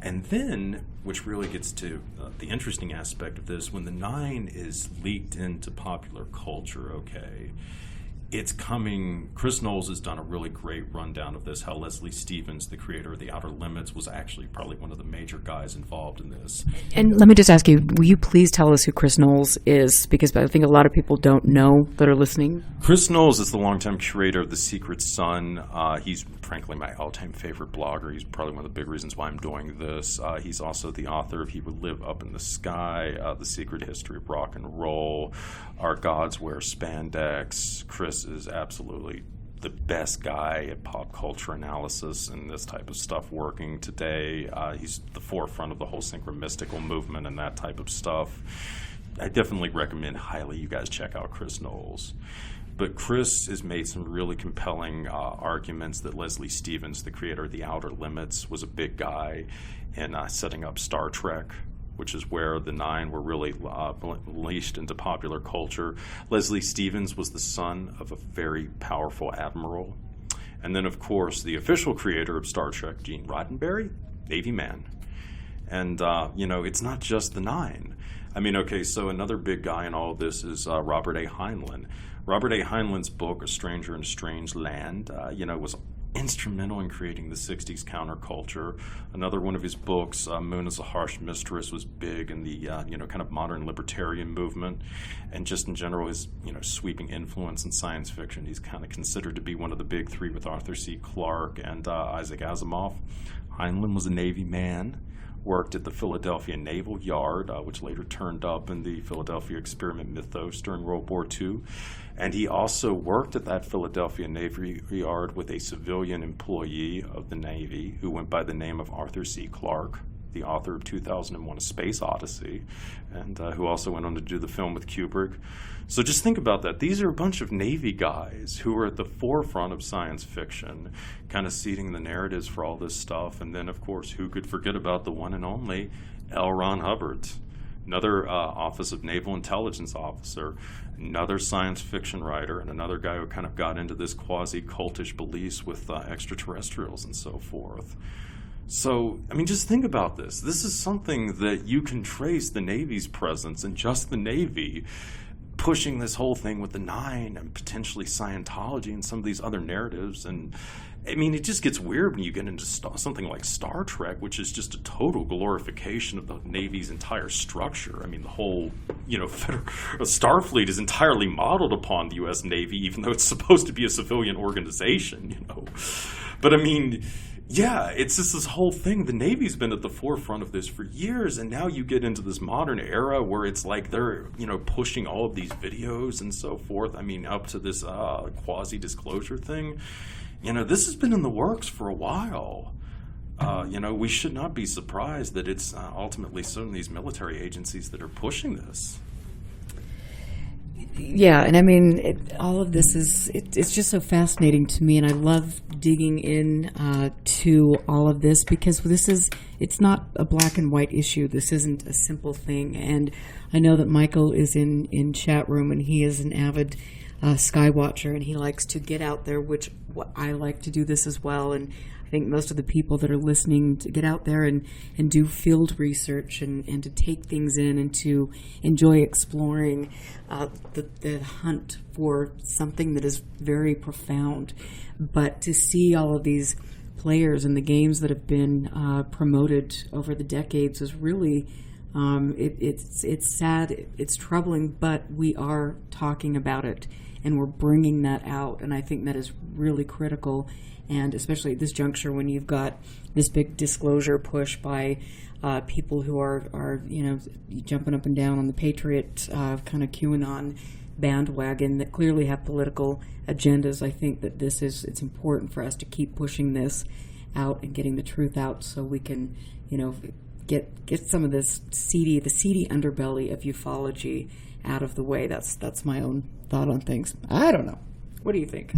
And then, which really gets to the interesting aspect of this, when the 9 is leaked into popular culture, okay, it's coming. Chris Knowles has done a really great rundown of this, how Leslie Stevens, the creator of The Outer Limits, was actually probably one of the major guys involved in this. And let me just ask you, will you please tell us who Chris Knowles is? Because I think a lot of people don't know that are listening. Chris Knowles is the longtime curator of The Secret Sun. He's frankly my all-time favorite blogger. He's probably one of the big reasons why I'm doing this. He's also the author of He Would Live Up in the Sky, The Secret History of Rock and Roll, Our Gods Wear Spandex. Chris is absolutely the best guy at pop culture analysis and this type of stuff working today. He's the forefront of the whole synchromystical movement and that type of stuff. I definitely recommend highly you guys check out Chris Knowles. But Chris has made some really compelling arguments that Leslie Stevens, the creator of The Outer Limits, was a big guy in setting up Star Trek, which is where the 9 were really unleashed into popular culture. Leslie Stevens was the son of a very powerful admiral. And then, of course, the official creator of Star Trek, Gene Roddenberry, Navy man. And, it's not just the 9. I mean, okay, so another big guy in all of this is Robert A. Heinlein. Robert A. Heinlein's book, A Stranger in a Strange Land, was instrumental in creating the 60s counterculture. Another one of his books, Moon as a Harsh Mistress, was big in the, kind of modern libertarian movement. And just in general, his, sweeping influence in science fiction. He's kind of considered to be one of the big 3 with Arthur C. Clarke and Isaac Asimov. Heinlein was a Navy man, worked at the Philadelphia Naval Yard, which later turned up in the Philadelphia Experiment mythos during World War II. And he also worked at that Philadelphia Navy Yard with a civilian employee of the Navy who went by the name of Arthur C. Clarke, the author of 2001: A Space Odyssey, and who also went on to do the film with Kubrick. So just think about that. These are a bunch of Navy guys who are at the forefront of science fiction, kind of seeding the narratives for all this stuff. And then, of course, who could forget about the one and only L. Ron Hubbard, another Office of Naval Intelligence officer, another science fiction writer, and another guy who kind of got into this quasi-cultish beliefs with extraterrestrials and so forth. So, I mean, just think about this. This is something that you can trace the Navy's presence in just the Navy, pushing this whole thing with the 9 and potentially Scientology and some of these other narratives. And I mean, it just gets weird when you get into something like Star Trek, which is just a total glorification of the Navy's entire structure. I mean, the whole, Starfleet is entirely modeled upon the U.S. Navy, even though it's supposed to be a civilian organization, But I mean, yeah, it's just this whole thing. The Navy's been at the forefront of this for years, and now you get into this modern era where it's like they're, pushing all of these videos and so forth. I mean, up to this quasi-disclosure thing. This has been in the works for a while. We should not be surprised that it's ultimately some of these military agencies that are pushing this. Yeah, and I mean, all of this it's just so fascinating to me, and I love digging in to all of this because it's not a black and white issue. This isn't a simple thing, and I know that Michael is in chat room, and he is an avid sky watcher, and he likes to get out there, which I like to do this as well, and I think most of the people that are listening to get out there and do field research and to take things in and to enjoy exploring the hunt for something that is very profound. But to see all of these players in the games that have been promoted over the decades is really, it's sad, it's troubling, but we are talking about it and we're bringing that out, and I think that is really critical, and especially at this juncture when you've got this big disclosure push by people who are jumping up and down on the Patriot kind of QAnon bandwagon that clearly have political agendas. I think that it's important for us to keep pushing this out and getting the truth out so we can, get some of this seedy underbelly of ufology out of the way. That's my own thought on things. I don't know. What do you think?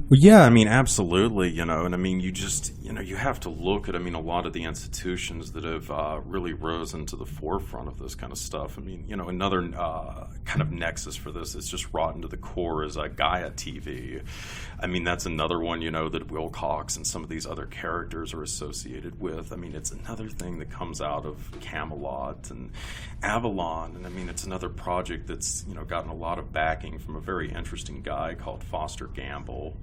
Well, yeah, I mean, absolutely, and I mean, you just, you have to look at, I mean, a lot of the institutions that have really risen to the forefront of this kind of stuff. I mean, another kind of nexus for this is just rotten to the core is Gaia TV. I mean, that's another one, that Will Cox and some of these other characters are associated with. I mean, it's another thing that comes out of Camelot and Avalon, and I mean, it's another project that's, gotten a lot of backing from a very interesting guy called Foster Gamble.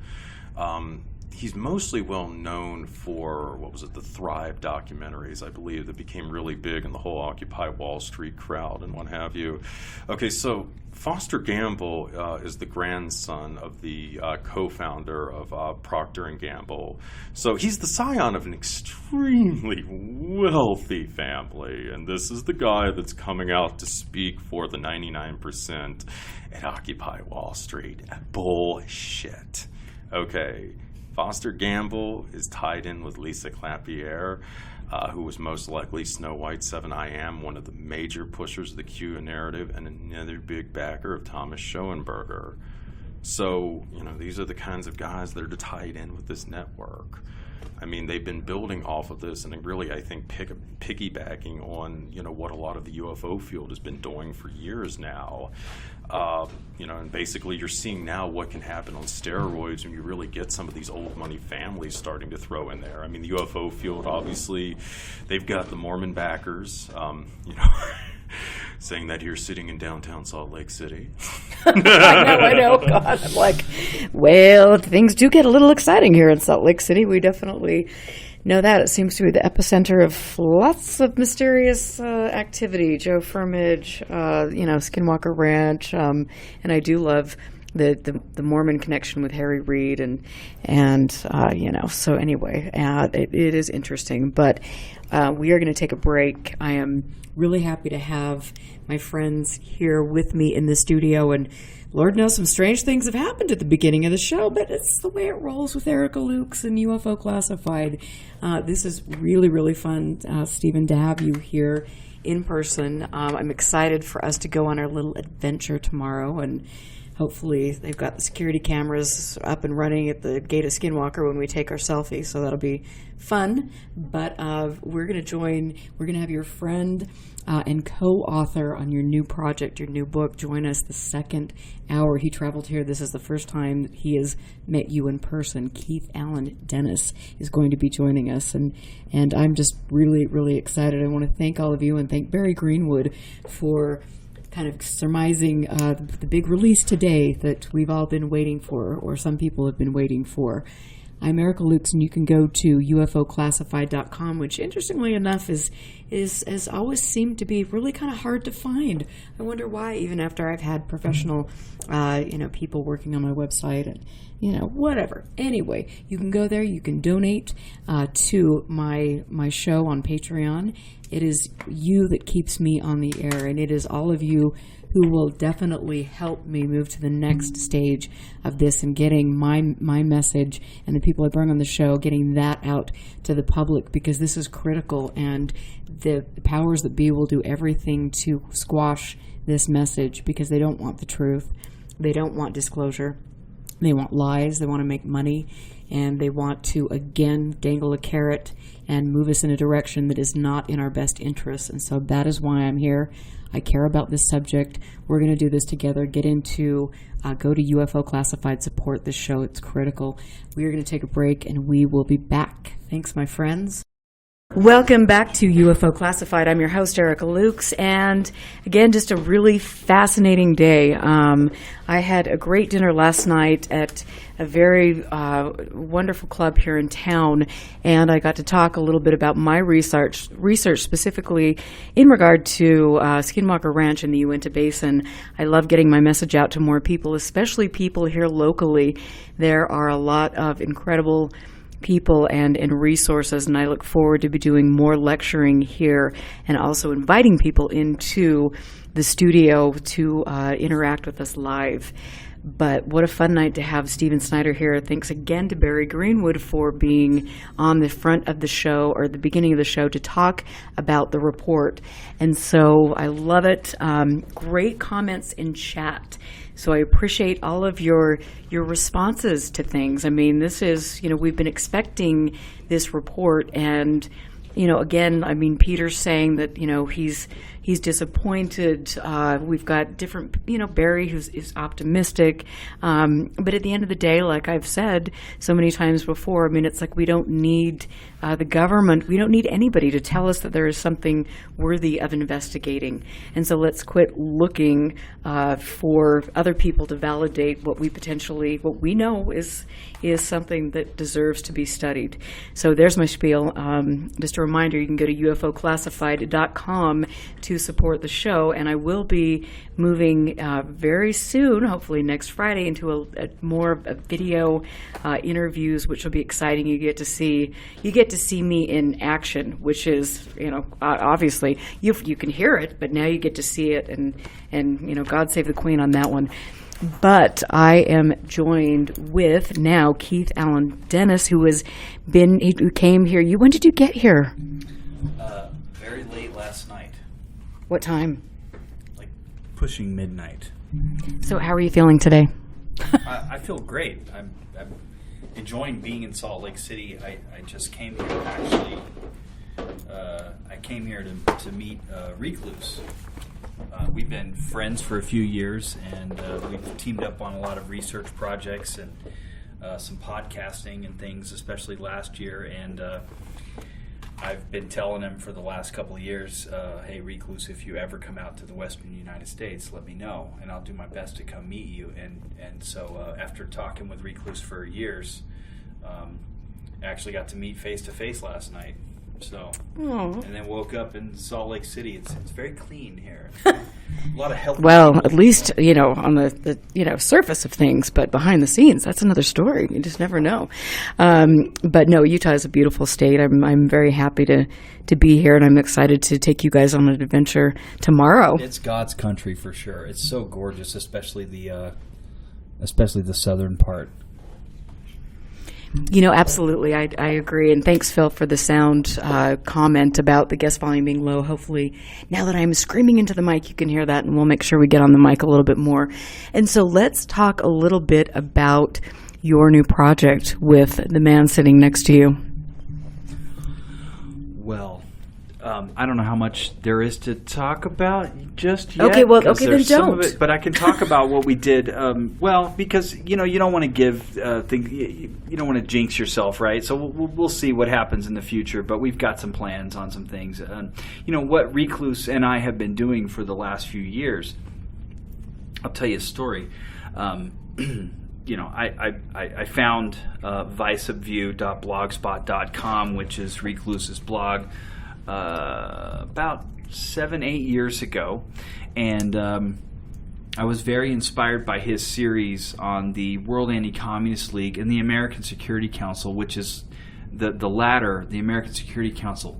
He's mostly well known for, the Thrive documentaries, I believe, that became really big in the whole Occupy Wall Street crowd and what have you. Okay, so Foster Gamble is the grandson of the co-founder of Procter & Gamble. So he's the scion of an extremely wealthy family, and this is the guy that's coming out to speak for the 99% at Occupy Wall Street. Bullshit. Okay, Foster Gamble is tied in with Lisa Clapier, who was most likely Snow White 7IM, one of the major pushers of the Q narrative, and another big backer of Thomas Schoenberger. So, these are the kinds of guys that are tied in with this network. I mean, they've been building off of this and really, I think, piggybacking on, what a lot of the UFO field has been doing for years now. And basically you're seeing now what can happen on steroids when you really get some of these old money families starting to throw in there. I mean, the UFO field, obviously, they've got the Mormon backers, saying that you're sitting in downtown Salt Lake City. I know. God, I'm like, well, things do get a little exciting here in Salt Lake City. We definitely know that. It seems to be the epicenter of lots of mysterious activity. Joe Firmage, Skinwalker Ranch, and I do love the Mormon connection with Harry Reid, and So anyway, it is interesting. But we are going to take a break. I am really happy to have my friends here with me in the studio, and Lord knows some strange things have happened at the beginning of the show, but it's the way it rolls with Erica Lukes and UFO Classified. This is really, really fun, Stephen, to have you here in person. I'm excited for us to go on our little adventure tomorrow, and hopefully they've got the security cameras up and running at the gate of Skinwalker when we take our selfie, so that'll be fun. But we're going to have your friend and co-author on your new project, your new book, join us the second hour. He traveled here. This is the first time he has met you in person. Keith Allen Dennis is going to be joining us, and I'm just really, really excited. I want to thank all of you and thank Barry Greenwood for kind of surmising the big release today that we've all been waiting for, or some people have been waiting for. I'm Erica Lukes, and you can go to UFOclassified.com, which, interestingly enough, is has always seemed to be really kind of hard to find. I wonder why, even after I've had professional, people working on my website and, whatever. Anyway, you can go there. You can donate to my show on Patreon. It is you that keeps me on the air, and it is all of you who will definitely help me move to the next stage of this and getting my message and the people I bring on the show, getting that out to the public, because this is critical, and the powers that be will do everything to squash this message because they don't want the truth. They don't want disclosure. They want lies. They want to make money, and they want to, again, dangle a carrot and move us in a direction that is not in our best interest. And so that is why I'm here. I care about this subject. We're going to do this together. Go to UFO Classified, support this show. It's critical. We are going to take a break, and we will be back. Thanks, my friends. Welcome back to UFO Classified. I'm your host, Erica Lukes, and again, just a really fascinating day. I had a great dinner last night at a very wonderful club here in town, and I got to talk a little bit about my research specifically in regard to Skinwalker Ranch in the Uinta Basin. I love getting my message out to more people, especially people here locally. There are a lot of incredible people and resources, and I look forward to be doing more lecturing here and also inviting people into the studio to interact with us live. But what a fun night to have Stephen Snyder here. Thanks again to Barry Greenwood for being on the front of the show, or the beginning of the show, to talk about the report. And so I love it. Great comments in chat. So I appreciate all of your responses to things. I mean, this is, we've been expecting this report, and, again, I mean, Peter's saying that, he's disappointed. We've got different, Barry is optimistic. But at the end of the day, like I've said so many times before, I mean, it's like we don't need the government, we don't need anybody to tell us that there is something worthy of investigating. And so let's quit looking for other people to validate what we know is something that deserves to be studied. So there's my spiel. Just a reminder, you can go to UFOclassified.com to support the show, and I will be moving very soon, hopefully next Friday, into a more of a video interviews, which will be exciting. You get to see me in action, which is, obviously you can hear it, but now you get to see it, and God save the Queen on that one. But I am joined with now Keith Allen Dennis, who came here. When did you get here? Very late last night. What time? Like pushing midnight. So how are you feeling today? I feel great. I'm enjoying being in Salt Lake City. I just came here, actually. I came here to meet Recluse. We've been friends for a few years, and we've teamed up on a lot of research projects and some podcasting and things, especially last year. And I've been telling him for the last couple of years, hey, Recluse, if you ever come out to the western United States, let me know, and I'll do my best to come meet you. And so after talking with Recluse for years, I actually got to meet face-to-face last night. So, and then woke up in Salt Lake City. It's very clean here. A lot of health. Well, at least on the surface of things, but behind the scenes, that's another story. You just never know. But no, Utah is a beautiful state. I'm very happy to be here, and I'm excited to take you guys on an adventure tomorrow. It's God's country for sure. It's so gorgeous, especially the southern part. Absolutely. I agree. And thanks, Phil, for the sound comment about the guest volume being low. Hopefully, now that I'm screaming into the mic, you can hear that, and we'll make sure we get on the mic a little bit more. And so let's talk a little bit about your new project with the man sitting next to you. Well, I don't know how much there is to talk about just yet. Okay, then don't. But I can talk about what we did. Because you don't want to give things. You don't want to jinx yourself, right? So we'll see what happens in the future. But we've got some plans on some things. What Recluse and I have been doing for the last few years. I'll tell you a story. I found viceofview.blogspot.com, which is Recluse's blog, about 7-8 years ago, and I was very inspired by his series on the World Anti-Communist League and the American Security Council, which is the latter, the American Security Council,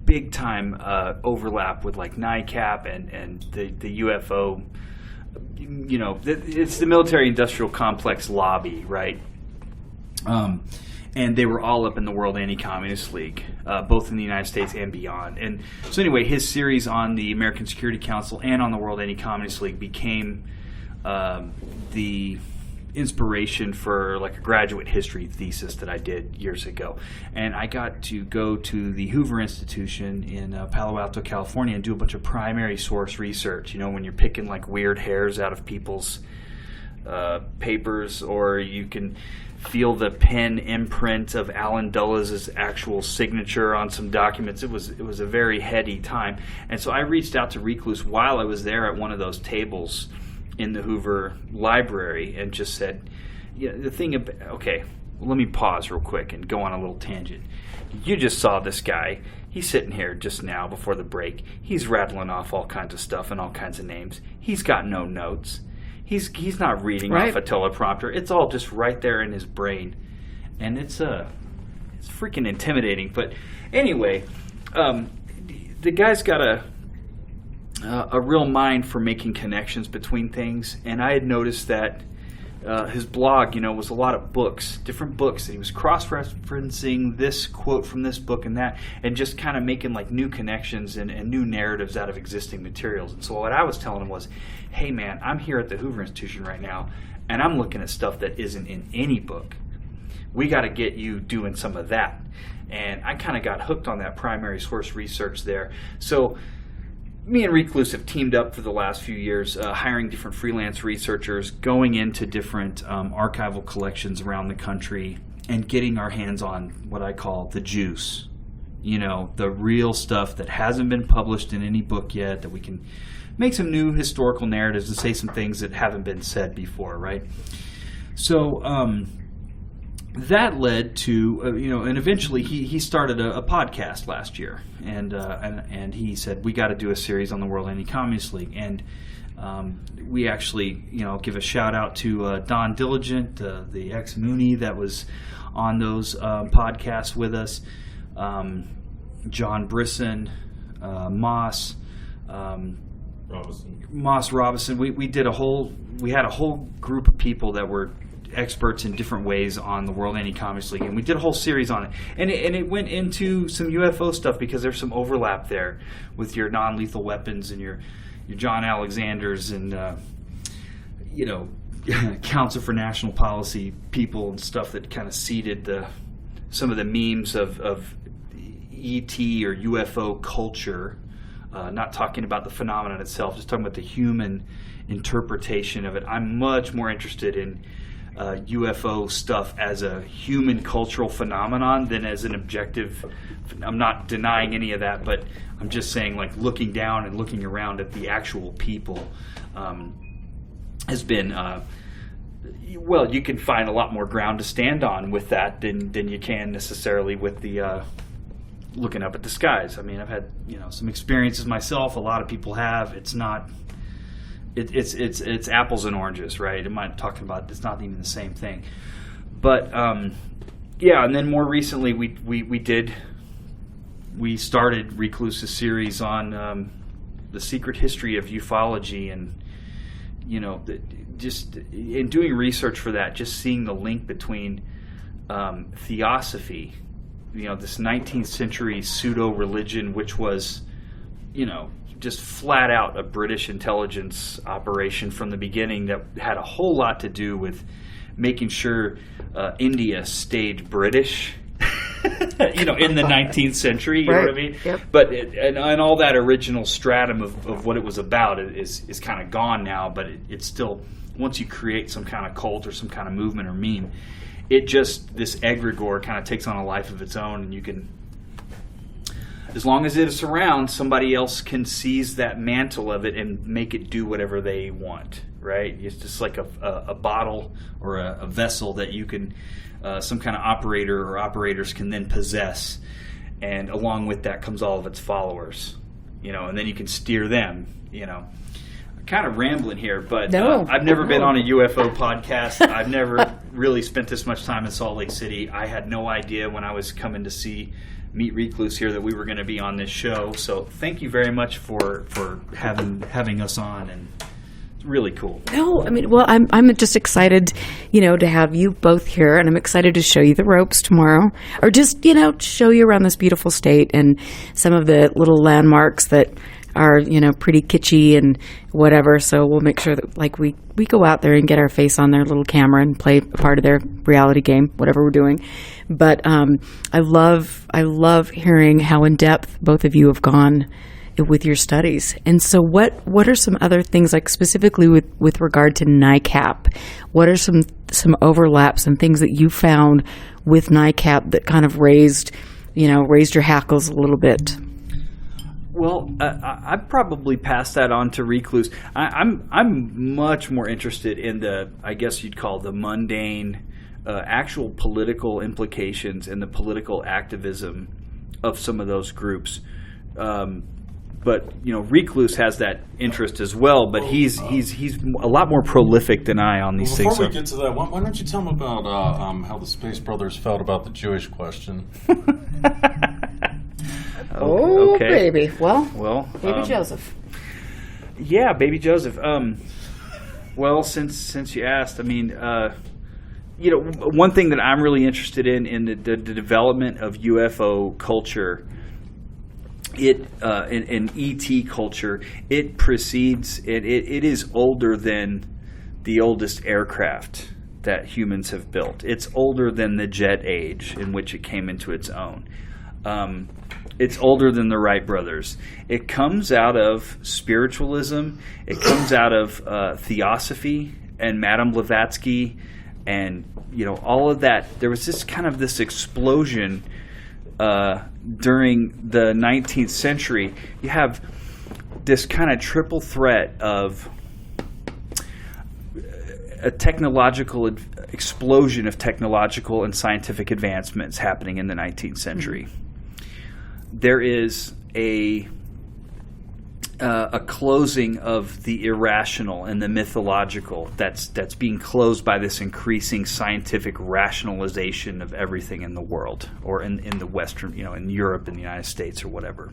big time overlap with like NICAP and the UFO. It's the military-industrial complex lobby, right? And they were all up in the World Anti-Communist League, both in the United States and beyond. And so anyway, his series on the American Security Council and on the World Anti-Communist League became the inspiration for like a graduate history thesis that I did years ago. And I got to go to the Hoover Institution in Palo Alto, California, and do a bunch of primary source research. When you're picking like weird hairs out of people's papers, or you can feel the pen imprint of Alan Dulles' actual signature on some documents. It was a very heady time. And so I reached out to Recluse while I was there at one of those tables in the Hoover Library and just said, okay, let me pause real quick and go on a little tangent. You just saw this guy. He's sitting here just now before the break. He's rattling off all kinds of stuff and all kinds of names. He's got no notes. He's not reading off a teleprompter. It's all just right there in his brain, and it's freaking intimidating. But anyway, the guy's got a real mind for making connections between things, and I had noticed that his blog, was a lot of books, different books. He was cross-referencing this quote from this book and that, and just kind of making like new connections and new narratives out of existing materials. And so what I was telling him was, hey man, I'm here at the Hoover Institution right now, and I'm looking at stuff that isn't in any book. We got to get you doing some of that. And I kind of got hooked on that primary source research there. So me and Recluse have teamed up for the last few years, hiring different freelance researchers, going into different archival collections around the country, and getting our hands on what I call the juice. The real stuff that hasn't been published in any book yet, that we can make some new historical narratives and say some things that haven't been said before, right? So that led to, and eventually he started a podcast last year, and he said, we got to do a series on the World Anti-Communist League. And we actually, give a shout out to Don Diligent, the ex-Mooney that was on those podcasts with us, John Brisson, Moss Robinson. We had a whole group of people that were experts in different ways on the World Anti-Communist League, and we did a whole series on it. And it went into some UFO stuff because there's some overlap there with your non-lethal weapons and your John Alexanders and Council for National Policy people and stuff that kind of seeded some of the memes of ET or UFO culture. Not talking about the phenomenon itself, just talking about the human interpretation of it. I'm much more interested in UFO stuff as a human cultural phenomenon than as an objective. I'm not denying any of that, but I'm just saying, like, looking down and looking around at the actual people has been you can find a lot more ground to stand on with that than you can necessarily with the looking up at the skies. I mean, I've had some experiences myself. A lot of people have. It's not. It's apples and oranges, right? I'm not talking about. It's not even the same thing. But and then more recently we started Recluse's series on the secret history of ufology, and just in doing research for that, just seeing the link between theosophy, this 19th century pseudo religion, which was, just flat out a British intelligence operation from the beginning that had a whole lot to do with making sure India stayed British, in the 19th century, you know what I mean? Yep. But and all that original stratum of what it was about is kind of gone now, but it's still, once you create some kind of cult or some kind of movement or meme, this egregore kind of takes on a life of its own, and you can, as long as it's around, somebody else can seize that mantle of it and make it do whatever they want, right? It's just like a bottle or a vessel that you can, some kind of operator or operators can then possess, and along with that comes all of its followers, and then you can steer them, I'm kind of rambling here, but I've never been on a UFO podcast. I've never really spent this much time in Salt Lake City. I had no idea when I was coming to meet Recluse here that we were going to be on this show. So thank you very much for having us on, and it's really cool. No, I mean, well, I'm just excited, to have you both here, and I'm excited to show you the ropes tomorrow, or just show you around this beautiful state and some of the little landmarks that are pretty kitschy and whatever. So we'll make sure that we go out there and get our face on their little camera and play a part of their reality game, whatever we're doing. But I love hearing how in depth both of you have gone with your studies. And so what are some other things, like specifically with regard to NICAP? What are some overlaps and things that you found with NICAP that kind of raised your hackles a little bit? Well, I'd probably pass that on to Recluse. I'm much more interested in the, I guess you'd call the mundane, actual political implications and the political activism of some of those groups. But Recluse has that interest as well. But he's a lot more prolific than I on these things. Before we get to that, why don't you tell them about how the Space Brothers felt about the Jewish question? Oh, okay. baby. Well, baby Joseph. Joseph. Yeah, baby Joseph. Well, since you asked, I mean, one thing that I'm really interested in the development of UFO culture, in ET culture, it precedes, it is older than the oldest aircraft that humans have built. It's older than the jet age in which it came into its own. It's older than the Wright brothers. It comes out of spiritualism. It comes out of theosophy and Madame Blavatsky, and all of that. There was this explosion during the 19th century. You have this kind of triple threat of a technological explosion of technological and scientific advancements happening in the 19th century. Mm-hmm. There is a closing of the irrational and the mythological that's being closed by this increasing scientific rationalization of everything in the world, or in the Western, in Europe, in the United States, or whatever.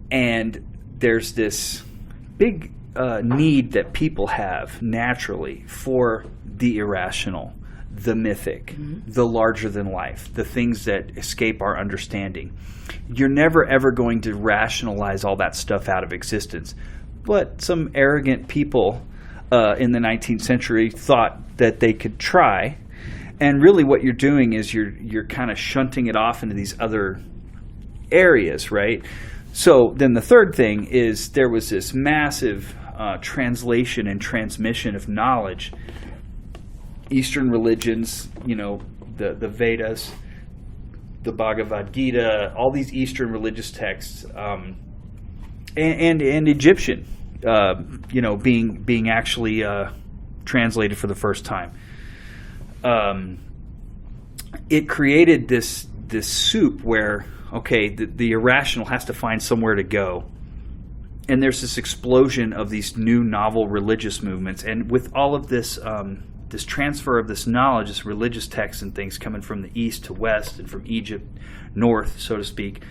And there's this big need that people have naturally for the irrational, the mythic, the larger than life, the things that escape our understanding. You're never ever going to rationalize all that stuff out of existence. But some arrogant people in the 19th century thought that they could try. And really what you're doing is you're kind of shunting it off into these other areas, right? So then the third thing is there was this massive translation and transmission of knowledge. Eastern religions, the Vedas, the Bhagavad Gita, all these Eastern religious texts, and Egyptian, being actually translated for the first time. It created this soup where, okay, the irrational has to find somewhere to go. And there's this explosion of these new novel religious movements. And with all of this this transfer of this knowledge, this religious texts and things coming from the east to west and from Egypt north, so to speak,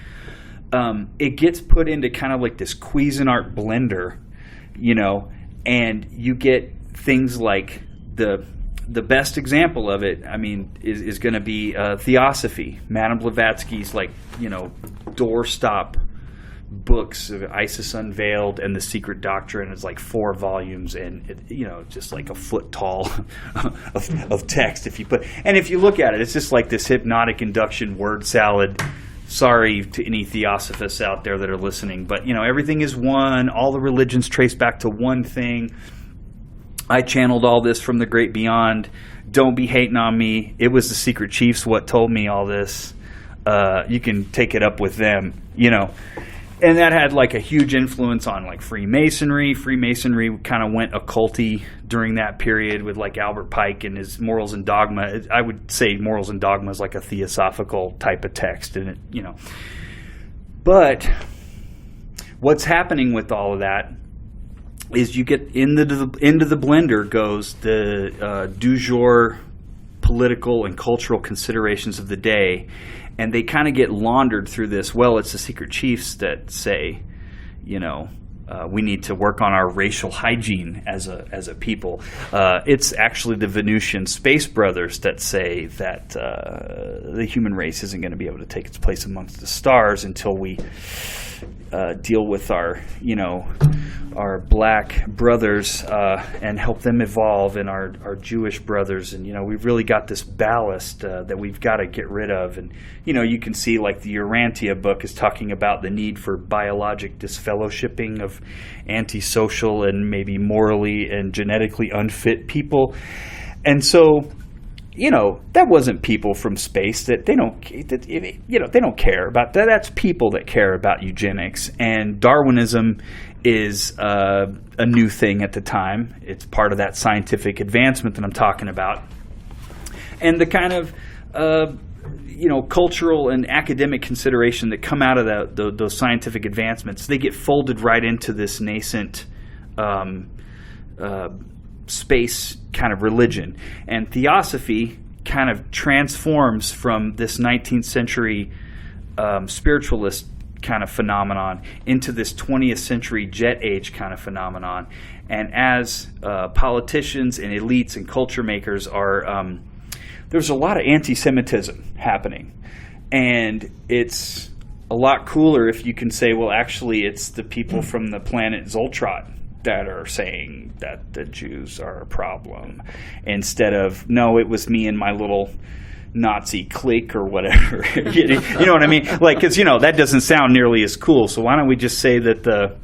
it gets put into kind of like this Cuisinart blender, and you get things like the best example of it, I mean, is going to be Theosophy. Madame Blavatsky's doorstop books of Isis Unveiled and The Secret Doctrine is like 4 volumes, and just like a foot tall of text. If you look at it, it's just like this hypnotic induction word salad. Sorry to any theosophists out there that are listening, but everything is one. All the religions trace back to one thing. I channeled all this from the great beyond. Don't be hating on me. It was the secret chiefs what told me all this. You can take it up with them, And that had like a huge influence on like Freemasonry. Freemasonry kind of went occulty during that period with like Albert Pike and his Morals and Dogma. I would say Morals and Dogma is like a theosophical type of text, and But what's happening with all of that is you get into the blender goes the du jour political and cultural considerations of the day. And they kind of get laundered through this. Well, it's the secret chiefs that say, we need to work on our racial hygiene as a people. It's actually the Venusian space brothers that say that the human race isn't going to be able to take its place amongst the stars until we deal with our black brothers and help them evolve, and our Jewish brothers. And, we've really got this ballast that we've got to get rid of. And, you can see like the Urantia book is talking about the need for biologic disfellowshipping of antisocial and maybe morally and genetically unfit people. And so, that wasn't people from space that they don't care about that. That's people that care about eugenics. And Darwinism is a new thing at the time. It's part of that scientific advancement that I'm talking about. And the kind of, cultural and academic consideration that come out of those scientific advancements, they get folded right into this nascent space kind of religion. And theosophy kind of transforms from this 19th century spiritualist kind of phenomenon into this 20th century jet age kind of phenomenon. And as politicians and elites and culture makers are, there's a lot of anti-Semitism happening. And it's a lot cooler if you can say, well, actually, it's the people from the planet Zoltrot that are saying that the Jews are a problem, instead of, no, it was me and my little Nazi clique or whatever. You know what I mean? Like, because, that doesn't sound nearly as cool. So why don't we just say that the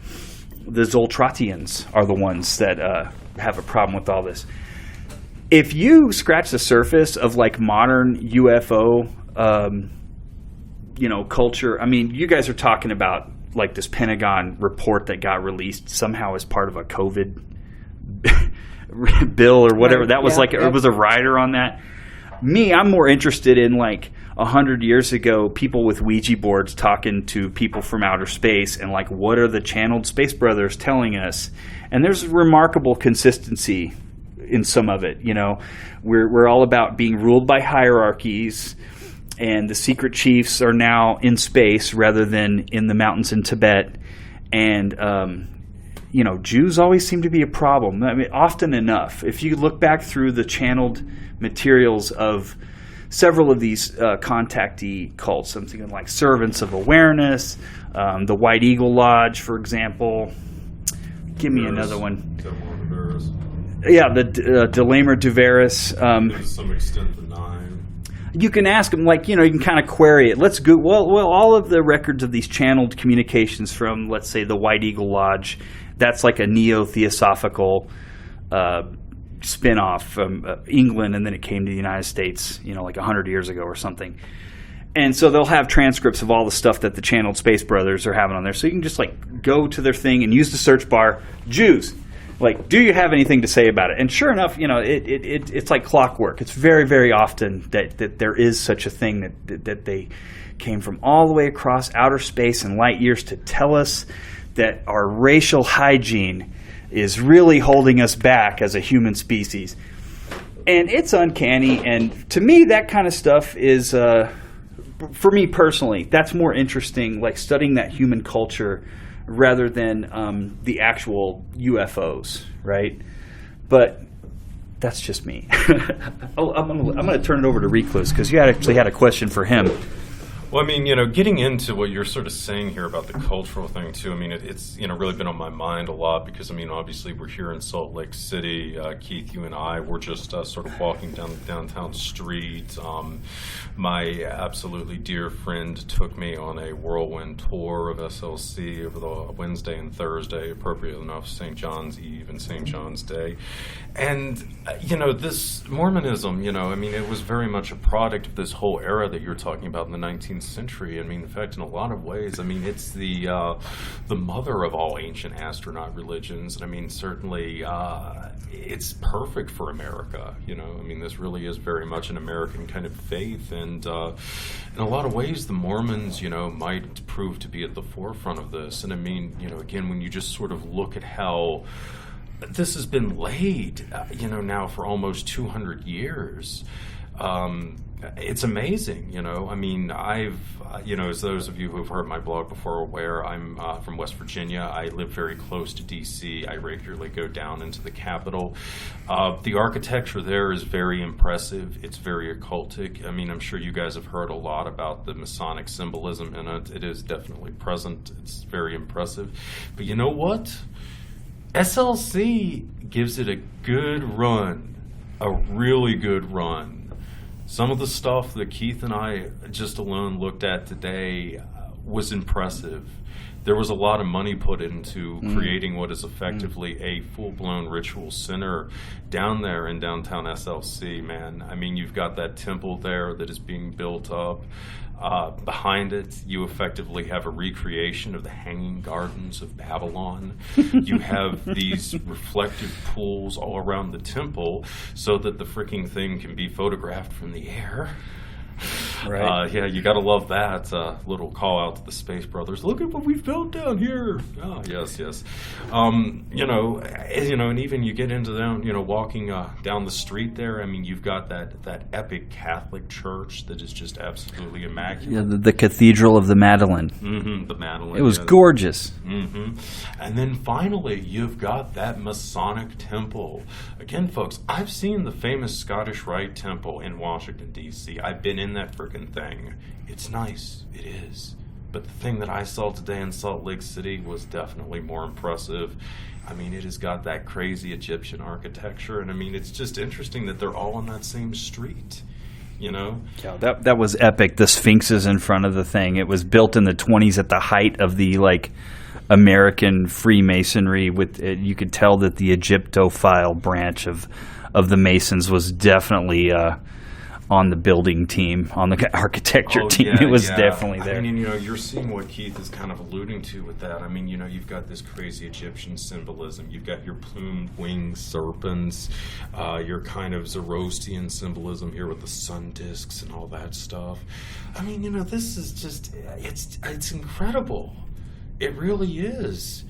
Zoltratians are the ones that have a problem with all this? If you scratch the surface of like modern UFO, culture, I mean, you guys are talking about like this Pentagon report that got released somehow as part of a COVID bill or whatever. Right. That was it was a rider on that. Me, I'm more interested in like 100 years ago, people with Ouija boards talking to people from outer space, and like, what are the channeled space brothers telling us? And there's remarkable consistency in some of it. We're all about being ruled by hierarchies, and the secret chiefs are now in space rather than in the mountains in Tibet. And Jews always seem to be a problem. I mean, often enough, if you look back through the channeled materials of several of these contactee cults, something like Servants of Awareness, the White Eagle Lodge, for example. Give me another one. Yeah, the Delamer Duveris. To some extent, the Nine. You can ask them, you can kind of query it. Let's go. Well, all of the records of these channeled communications from, let's say, the White Eagle Lodge, that's like a neo-theosophical spin-off from England, and then it came to the United States, like 100 years ago or something. And so they'll have transcripts of all the stuff that the channeled space brothers are having on there. So you can just go to their thing and use the search bar, Jews. Do you have anything to say about it? And sure enough, it's like clockwork. It's very, very often that there is such a thing that they came from all the way across outer space and light years to tell us that our racial hygiene is really holding us back as a human species. And it's uncanny. And to me, that kind of stuff is, for me personally, that's more interesting, studying that human culture rather than the actual UFOs, right? But that's just me. I'm gonna turn it over to Recluse, because you actually had a question for him. Well, I mean, getting into what you're sort of saying here about the cultural thing, too, I mean, it's, really been on my mind a lot because, obviously we're here in Salt Lake City. Keith, you and I, we're just sort of walking down the downtown street. My absolutely dear friend took me on a whirlwind tour of SLC over the Wednesday and Thursday, appropriate enough, St. John's Eve and St. John's Day. And, this Mormonism, it was very much a product of this whole era that you're talking about in the 19th century. In fact, in a lot of ways, it's the mother of all ancient astronaut religions. And certainly it's perfect for America. This really is very much an American kind of faith. And in a lot of ways, the Mormons, might prove to be at the forefront of this. And again, when you just sort of look at how this has been laid, now for almost 200 years. it's amazing, you know. I mean, as those of you who have heard my blog before are aware, I'm from West Virginia. I live very close to D.C. I regularly go down into the Capitol. The architecture there is very impressive. It's very occultic. I mean, I'm sure you guys have heard a lot about the Masonic symbolism in it. It is definitely present. It's very impressive. But you know what? SLC gives it a good run, a really good run. Some of the stuff that Keith and I just alone looked at today was impressive. There was a lot of money put into creating what is effectively a full-blown ritual center down there in downtown SLC, man. I mean, you've got that temple there that is being built up. Behind it, you effectively have a recreation of the Hanging Gardens of Babylon. You have these reflective pools all around the temple so that the freaking thing can be photographed from the air. Right. Yeah, you gotta love that. Little call out to the Space Brothers. Look at what we've built down here. Oh, yes. And even you get into them, walking down the street there. I mean, you've got that epic Catholic church that is just absolutely immaculate. Yeah, the Cathedral of the Madeleine. Mm-hmm, the Madeleine. It was gorgeous. Mm-hmm. And then finally, you've got that Masonic temple. Again, folks, I've seen the famous Scottish Rite Temple in Washington, D.C. I've been in that freaking thing. It's nice. It is. But the thing that I saw today in Salt Lake City was definitely more impressive. I mean, it has got that crazy Egyptian architecture. And I mean, it's just interesting that they're all on that same street. Yeah, that was epic. The Sphinx is in front of the thing. It was built in the 20s at the height of the American Freemasonry. You could tell that the Egyptophile branch of the Masons was definitely on the building team, on the architecture team. Yeah, it was definitely there. I mean, you're seeing what Keith is kind of alluding to with that. I mean, you've got this crazy Egyptian symbolism. You've got your plumed winged serpents, your kind of Zoroastrian symbolism here with the sun discs and all that stuff. I mean, this is just, it's incredible. It really is.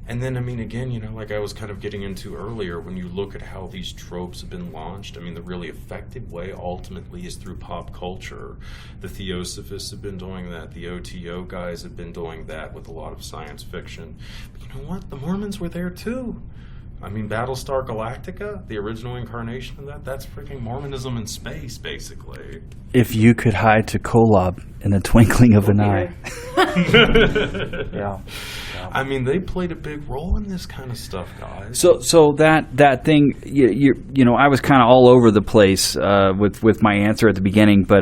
And then, I mean, again, like I was kind of getting into earlier, when you look at how these tropes have been launched, I mean, the really effective way ultimately is through pop culture. The Theosophists have been doing that. The OTO guys have been doing that with a lot of science fiction. But you know what? The Mormons were there too. I mean, Battlestar Galactica, the original incarnation of that's freaking Mormonism in space, basically. If you could hide to Kolob in the twinkling of an eye. Yeah. I mean, they played a big role in this kind of stuff, guys. So that thing, I was kind of all over the place with my answer at the beginning, but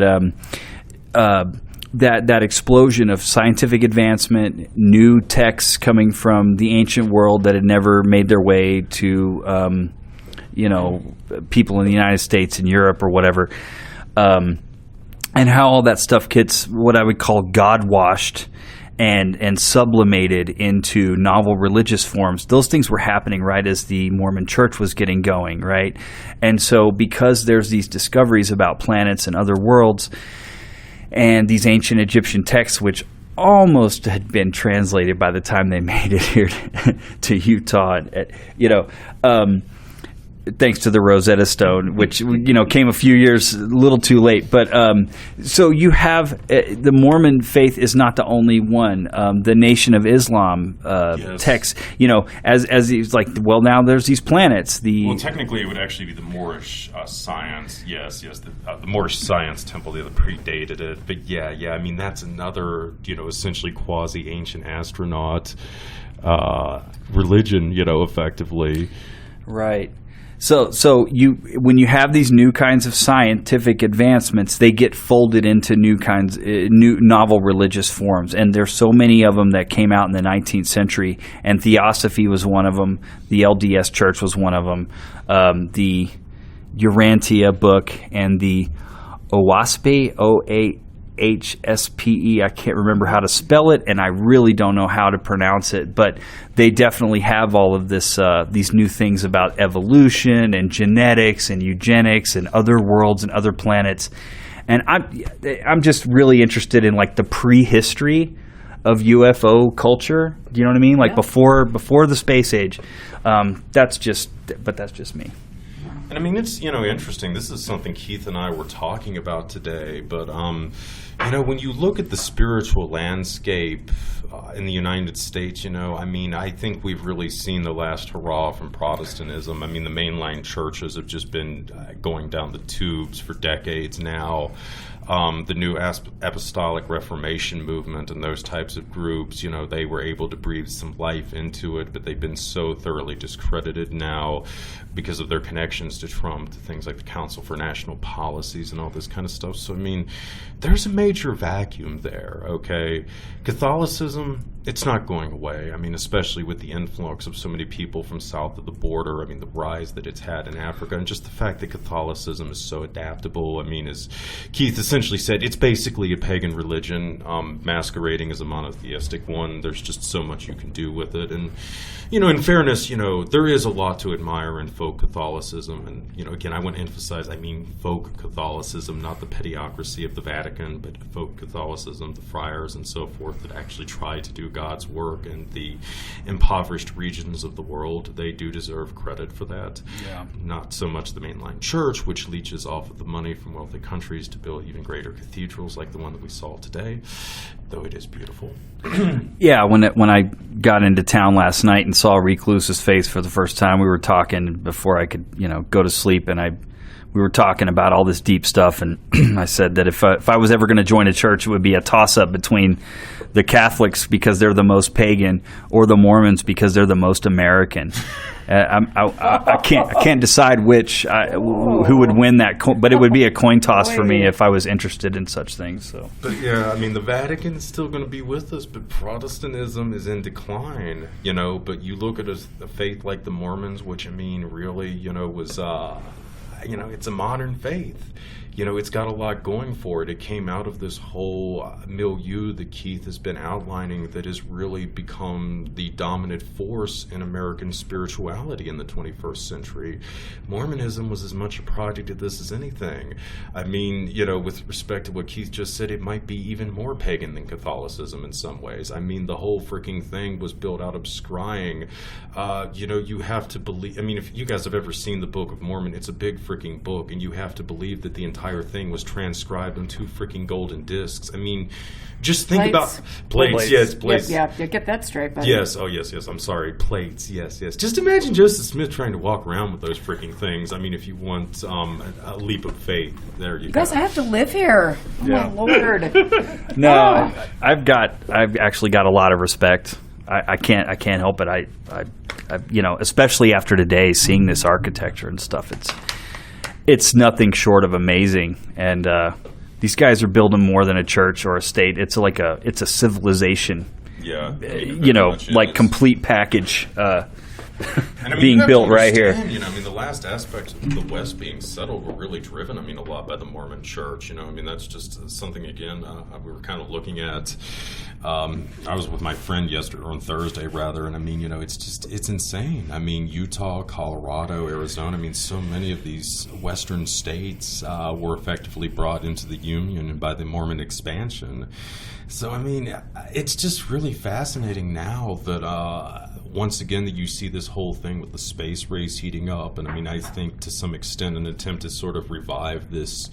that explosion of scientific advancement, new texts coming from the ancient world that had never made their way to people in the United States and Europe or whatever, and how all that stuff gets what I would call God-washed and sublimated into novel religious forms. Those things were happening right as the Mormon Church was getting going, right? And so because there's these discoveries about planets and other worlds and these ancient Egyptian texts, which almost had been translated by the time they made it here to Utah, thanks to the Rosetta Stone, which came a few years a little too late. But so you have the Mormon faith is not the only one. The Nation of Islam text, as he's like, well, now there's these planets. Well, technically, it would actually be the Moorish science. Yes, the Moorish science temple that predated it. But yeah. I mean, that's another essentially quasi ancient astronaut religion. Effectively, right. So when you have these new kinds of scientific advancements, they get folded into new novel religious forms, and there's so many of them that came out in the 19th century. And Theosophy was one of them. The LDS Church was one of them. The Urantia book and the OASPE, OAHSPE. I can't remember how to spell it, and I really don't know how to pronounce it, but they definitely have all of this, these new things about evolution and genetics and eugenics and other worlds and other planets. And I'm just really interested in the prehistory of UFO culture. Do you know what I mean? Before the space age. That's just me. And I mean, it's, interesting. This is something Keith and I were talking about today. But, when you look at the spiritual landscape in the United States, I think we've really seen the last hurrah from Protestantism. I mean, the mainline churches have just been going down the tubes for decades now. The new apostolic Reformation movement and those types of groups, they were able to breathe some life into it, but they've been so thoroughly discredited now because of their connections to Trump, to things like the Council for National Policies and all this kind of stuff. So, I mean, there's a major vacuum there, okay? Catholicism, it's not going away. I mean, especially with the influx of so many people from south of the border. I mean, the rise that it's had in Africa, and just the fact that Catholicism is so adaptable. I mean, as Keith essentially said, it's basically a pagan religion masquerading as a monotheistic one. There's just so much you can do with it. And, in fairness, there is a lot to admire in folk Catholicism. And, again, I want to emphasize, I mean folk Catholicism, not the petiocracy of the Vatican, but folk Catholicism, the friars and so forth that actually try to do God's work in the impoverished regions of the world. They do deserve credit for that. Yeah. Not so much the mainline church, which leeches off of the money from wealthy countries to build even greater cathedrals like the one that we saw today, though it is beautiful. Yeah, when I got into town last night and saw Recluse's face for the first time, we were talking before I could, go to sleep, and we were talking about all this deep stuff, and I said that if I was ever going to join a church, it would be a toss-up between the Catholics because they're the most pagan, or the Mormons because they're the most American. I can't decide who would win that, but it would be a coin toss for me if I was interested in such things. So, but yeah, I mean, the Vatican is still going to be with us, but Protestantism is in decline. But you look at a faith like the Mormons, which I mean, really, was. It's a modern faith. It's got a lot going for it. It came out of this whole milieu that Keith has been outlining that has really become the dominant force in American spirituality in the 21st century. Mormonism was as much a project of this as anything. I mean, with respect to what Keith just said, it might be even more pagan than Catholicism in some ways. I mean, the whole freaking thing was built out of scrying. You have to believe, I mean, if you guys have ever seen the Book of Mormon, it's a big freaking book, and you have to believe that the entire thing was transcribed on 2 freaking golden discs. I mean, just think about plates. Yes, plates. Yeah, get that straight. Buddy. Yes. Oh, yes. I'm sorry. Plates. Yes. Just imagine Joseph Smith trying to walk around with those freaking things. I mean, if you want a leap of faith, there you go. Guys, I have to live here. Oh my Lord. No, I've actually got a lot of respect. I can't help it. I especially after today, seeing this architecture and stuff, it's nothing short of amazing. And these guys are building more than a church or a state. It's a civilization. Yeah. Complete package being built right here. The last aspects of the West being settled were really driven, a lot by the Mormon Church. That's just something, again, we were kind of looking at. I was with my friend on Thursday, rather, and it's insane. Utah, Colorado, Arizona, so many of these Western states were effectively brought into the Union by the Mormon expansion. So, it's just really fascinating now that, once again, that you see this whole thing with the space race heating up. And I think to some extent an attempt to sort of revive this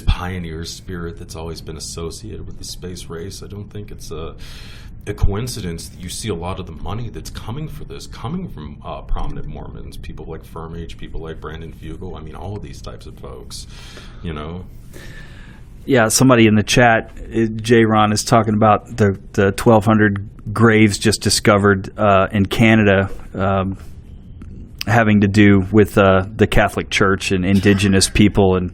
pioneer spirit that's always been associated with the space race. I don't think it's a coincidence that you see a lot of the money that's coming from prominent Mormons, people like Firmage, people like Brandon Fugel. All of these types of folks, Yeah, somebody in the chat, J. Ron, is talking about the 1,200 graves just discovered in Canada, having to do with the Catholic Church and indigenous people. And,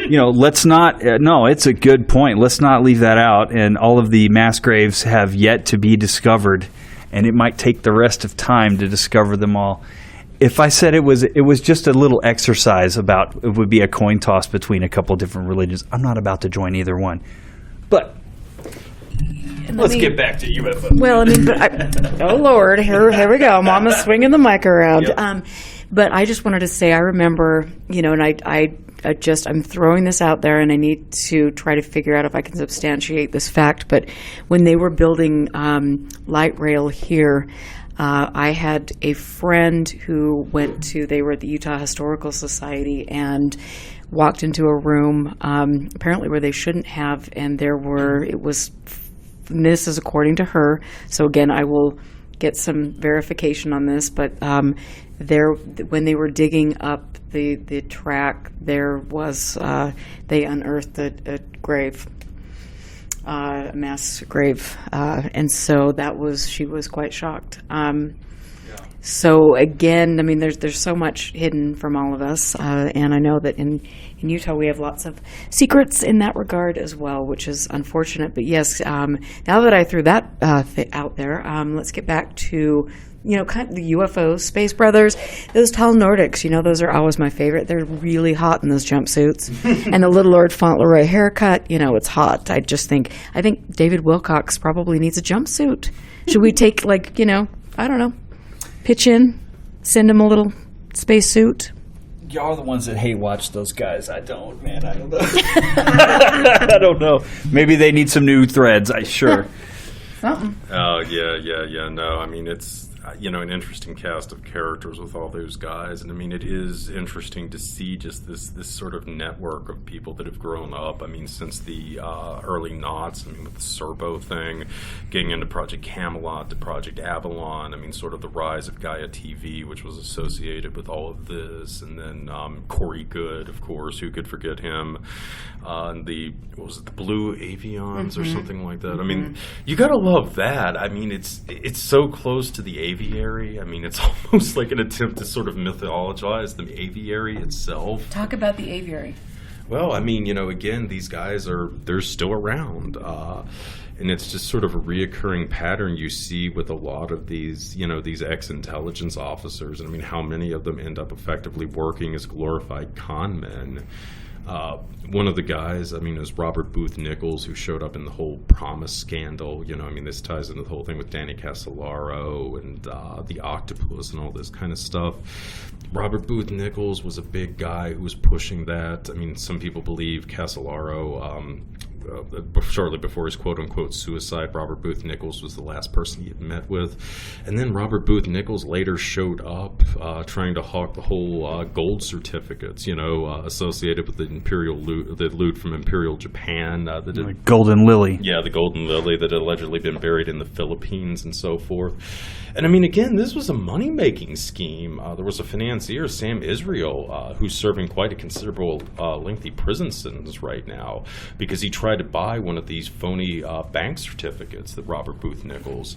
let's not, no, it's a good point. Let's not leave that out. And all of the mass graves have yet to be discovered, and it might take the rest of time to discover them all. If I said it was just a little exercise about it would be a coin toss between a couple different religions, I'm not about to join either one. But let's get back to UFO. Well, oh Lord, here we go. Mama's swinging the mic around. Yep. But I just wanted to say, I remember, and I'm throwing this out there, and I need to try to figure out if I can substantiate this fact. But when they were building light rail here, I had a friend who they were at the Utah Historical Society and walked into a room, apparently where they shouldn't have, and this is according to her, so again, I will get some verification on this, but when they were digging up the track, there was, they unearthed a grave. A mass grave, and so she was quite shocked. So again, I mean, there's so much hidden from all of us, and I know that in Utah we have lots of secrets in that regard as well, which is unfortunate. But yes, now that I threw that out there, let's get back to kind of the UFOs, Space Brothers, those tall Nordics. Those are always my favorite. They're really hot in those jumpsuits, and the Little Lord Fauntleroy haircut. It's hot. I think David Wilcox probably needs a jumpsuit. Should we take I don't know, pitch in, send him a little space suit? Y'all are the ones that hate watch those guys. I don't, man. I don't know. I don't know. Maybe they need some new threads. Sure. Something. Oh, yeah. No, I mean, it's, an interesting cast of characters with all those guys. And I mean, it is interesting to see just this sort of network of people that have grown up. I mean, since the early noughts, I mean, with the Serbo thing, getting into Project Camelot to Project Avalon, I mean, sort of the rise of Gaia TV, which was associated with all of this. And then Corey Good, of course, who could forget him? And the Blue Avions or something like that. I mean, you gotta love that. I mean, it's so close to the aviary. I mean, it's almost like an attempt to sort of mythologize the aviary itself. Talk about the aviary. Well, I mean, again, these guys they're still around. And it's just sort of a reoccurring pattern you see with a lot of these, these ex-intelligence officers. And I mean, how many of them end up effectively working as glorified con men? One of the guys, I mean, is Robert Booth Nichols, who showed up in the whole Promise scandal. I mean, this ties into the whole thing with Danny Casolaro and the octopus and all this kind of stuff. Robert Booth Nichols was a big guy who was pushing that. I mean, some people believe Casolaro, shortly before his quote-unquote suicide, Robert Booth Nichols was the last person he had met with. And then Robert Booth Nichols later showed up trying to hawk the whole gold certificates, associated with the loot from Imperial Japan. The Golden Lily. Yeah, the Golden Lily that had allegedly been buried in the Philippines and so forth. And I mean, again, this was a money-making scheme. There was a financier, Sam Israel, who's serving quite a considerable lengthy prison sentence right now because he tried to buy one of these phony bank certificates that Robert Booth Nichols.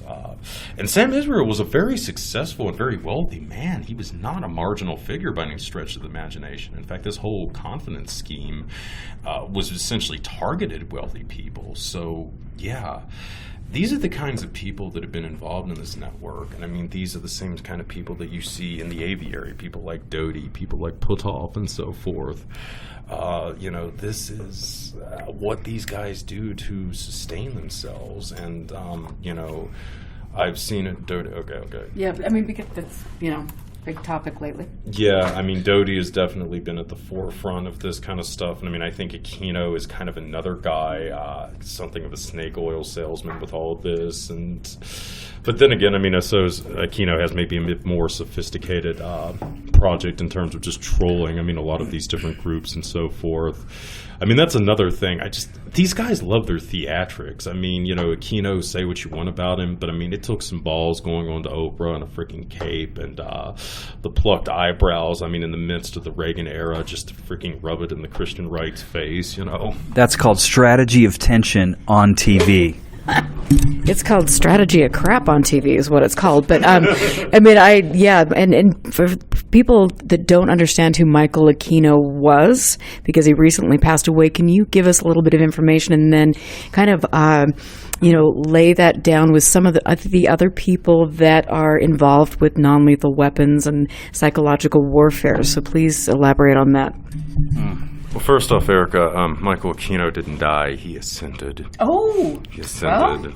And Sam Israel was a very successful and very wealthy man. He was not a marginal figure by any stretch of the imagination. In fact, this whole confidence scheme was essentially targeted at wealthy people. So, yeah. These are the kinds of people that have been involved in this network. And I mean, these are the same kind of people that you see in the aviary, people like Doty, people like Puthoff, and so forth. This is what these guys do to sustain themselves. And, I've seen it. Doty, okay. Yeah, I mean, because that's, big topic lately. Yeah, I mean, Doty has definitely been at the forefront of this kind of stuff. And I mean, I think Aquino is kind of another guy, something of a snake oil salesman with all of this. But then again, I mean, I suppose Aquino has maybe a bit more sophisticated project in terms of just trolling. I mean, a lot of these different groups and so forth. I mean, that's another thing. These guys love their theatrics. I mean, Aquino, say what you want about him, but I mean, it took some balls going on to Oprah and a freaking cape and the plucked eyebrows. I mean, in the midst of the Reagan era, just to freaking rub it in the Christian right's face, That's called strategy of tension on TV. It's called strategy of crap on TV is what it's called. But I mean, and for people that don't understand who Michael Aquino was, because he recently passed away, can you give us a little bit of information and then kind of lay that down with some of the other people that are involved with non-lethal weapons and psychological warfare? So please elaborate on that. Well, first off, Erica, Michael Aquino didn't die. He ascended. Oh! He ascended.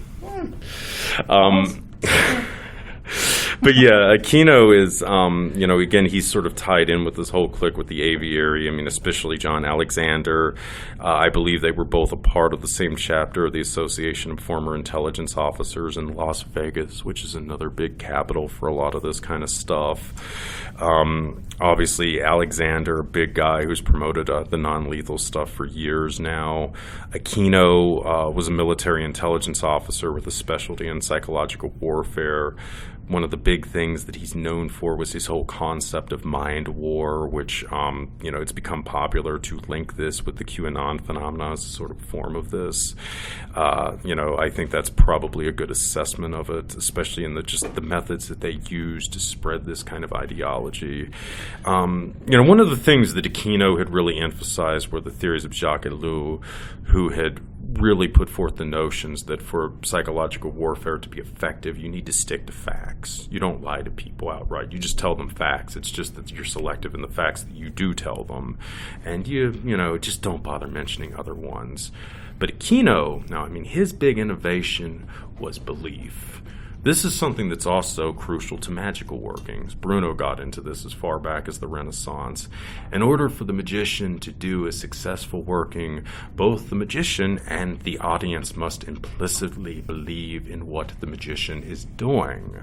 But yeah, Aquino is, again, he's sort of tied in with this whole clique with the aviary. I mean, especially John Alexander. I believe they were both a part of the same chapter of the Association of Former Intelligence Officers in Las Vegas, which is another big capital for a lot of this kind of stuff. Obviously, Alexander, a big guy who's promoted the non-lethal stuff for years now. Aquino was a military intelligence officer with a specialty in psychological warfare. One of the big things that he's known for was his whole concept of mind war, which, it's become popular to link this with the QAnon phenomena as a sort of form of this. I think that's probably a good assessment of it, especially in the methods that they use to spread this kind of ideology. One of the things that Aquino had really emphasized were the theories of Jacques Ellul, who had really put forth the notions that for psychological warfare to be effective, you need to stick to facts. You don't lie to people outright. You just tell them facts. It's just that you're selective in the facts that you do tell them. And you just don't bother mentioning other ones. But Aquino, his big innovation was belief. This is something that's also crucial to magical workings. Bruno got into this as far back as the Renaissance. In order for the magician to do a successful working, both the magician and the audience must implicitly believe in what the magician is doing.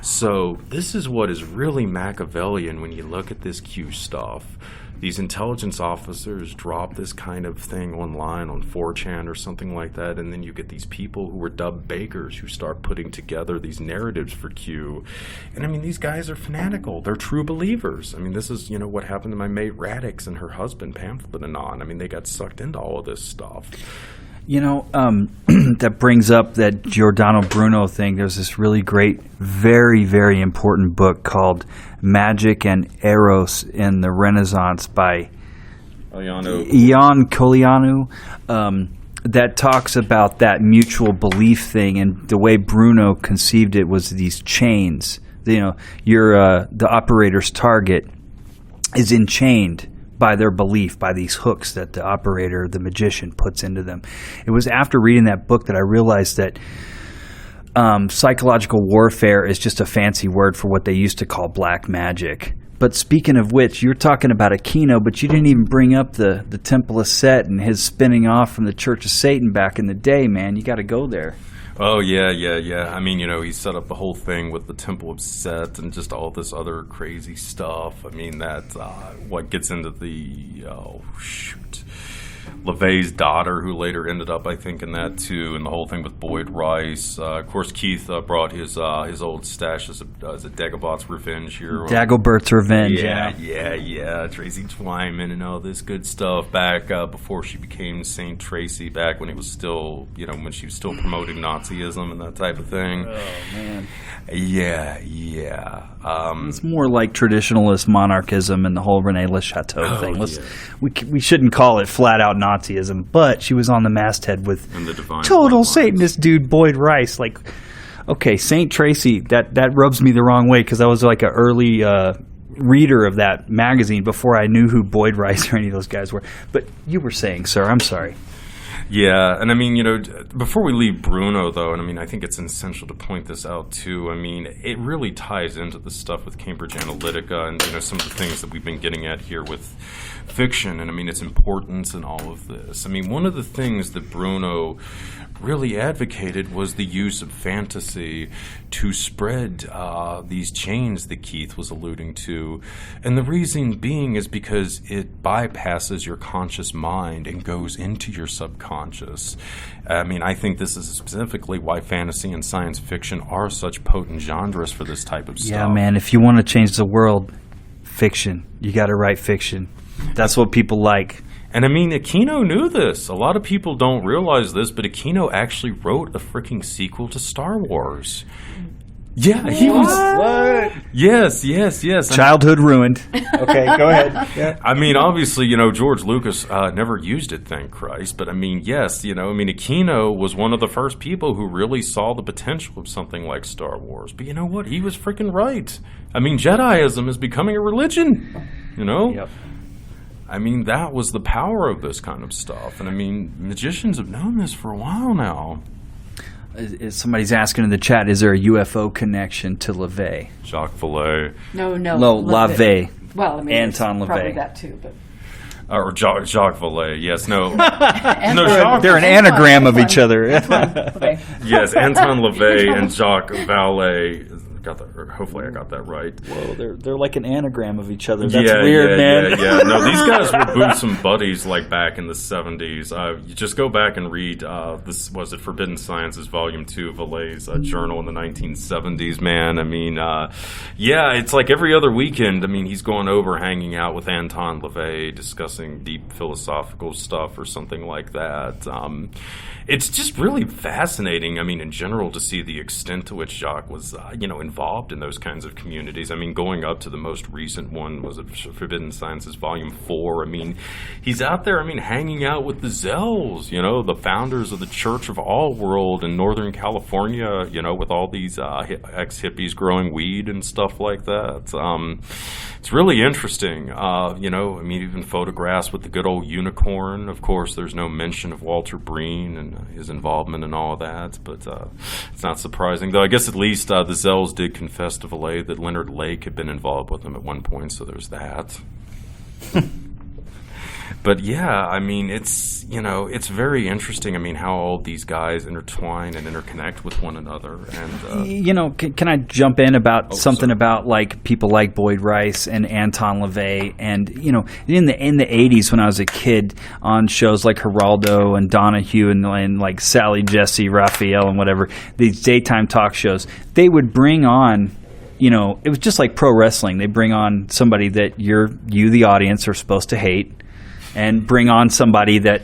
So this is what is really Machiavellian when you look at this Q stuff. These intelligence officers drop this kind of thing online on 4chan or something like that, and then you get these people who were dubbed bakers who start putting together these narratives for Q. And these guys are fanatical. They're true believers. this is, what happened to my mate Radix and her husband Pamphlet Anon. They got sucked into all of this stuff. That brings up that Giordano Bruno thing. There's this really great, very, very important book called Magic and Eros in the Renaissance by Ion Colianu, that talks about that mutual belief thing, and the way Bruno conceived it was these chains. The operator's target is enchained by their belief, by these hooks that the operator, the magician, puts into them. It was after reading that book that I realized that psychological warfare is just a fancy word for what they used to call black magic. But speaking of which, you're talking about Aquino, but you didn't even bring up the Temple of Set and his spinning off from the Church of Satan back in the day, man. You got to go there. Oh, yeah. He set up the whole thing with the Temple of Set and just all this other crazy stuff. That's what gets into LaVey's daughter, who later ended up, I think, in that too, and the whole thing with Boyd Rice. Of course, Keith brought his old stash as a Dagobot's Revenge here. Dagobert's Revenge. Yeah. Tracy Twyman and all this good stuff back before she became Saint Tracy, back when it was still, when she was still promoting Nazism and that type of thing. Oh, man. Yeah. It's more like traditionalist monarchism and the whole Rene Le Chateau thing. We shouldn't call it flat-out Nazism, but she was on the masthead with total Satanist dude Boyd Rice. Like, okay, Saint Tracy, that rubs me the wrong way because I was like an early reader of that magazine before I knew who Boyd Rice or any of those guys were. But you were saying, sir, I'm sorry. Yeah, and before we leave Bruno, though, and I think it's essential to point this out, too, it really ties into the stuff with Cambridge Analytica and, some of the things that we've been getting at here with fiction and, its importance in all of this. One of the things that Bruno really advocated was the use of fantasy to spread these chains that Keith was alluding to. And the reason being is because it bypasses your conscious mind and goes into your subconscious. I think this is specifically why fantasy and science fiction are such potent genres for this type of stuff. Yeah, man, if you want to change the world, fiction. You got to write fiction. That's what people like. And Aquino knew this. A lot of people don't realize this, but Aquino actually wrote a freaking sequel to Star Wars. Yeah, he was. What? Yes. Childhood ruined. Okay, go ahead. Yeah. Obviously, George Lucas never used it, thank Christ. But yes, Aquino was one of the first people who really saw the potential of something like Star Wars. But you know what? He was freaking right. Jediism is becoming a religion. Yep. That was the power of this kind of stuff. And magicians have known this for a while now. somebody's asking in the chat, is there a UFO connection to LaVey? Jacques Vallée. No, LaVey. Well, I mean, Anton there's probably LaVey. that too, but Or Jacques Vallée, yes, no. They're an anagram of each other. okay. Yes, Anton LaVey and Jacques Vallée. Hopefully I got that right. Whoa, they're like an anagram of each other. That's weird, man. Yeah. No, these guys were bosom buddies like back in the 70s. You just go back and read, this was it, Forbidden Sciences, Volume 2, Vallée's journal in the 1970s, man. I mean, it's like every other weekend, I mean, he's going over hanging out with Anton LaVey, discussing deep philosophical stuff or something like that. It's just really fascinating, I mean, in general, to see the extent to which Jacques was, involved in those kinds of communities. I mean, going up to the most recent one, was it Forbidden Sciences Volume 4? I mean, he's out there, hanging out with the Zells, the founders of the Church of All World in Northern California, with all these ex-hippies growing weed and stuff like that. It's really interesting, even photographs with the good old unicorn. Of course, there's no mention of Walter Breen and his involvement in all of that, but it's not surprising. Though I guess at least the Zells did confess to Vallée that Leonard Lake had been involved with him at one point, so there's that. But yeah, it's very interesting. How all these guys intertwine and interconnect with one another. And can I jump in about something about like people like Boyd Rice and Anton LaVey, and in the 80s when I was a kid on shows like Geraldo and Donahue and like Sally Jesse Raphael and whatever, these daytime talk shows, they would bring on. It was just like pro wrestling. They bring on somebody that you, the audience, are supposed to hate, and bring on somebody that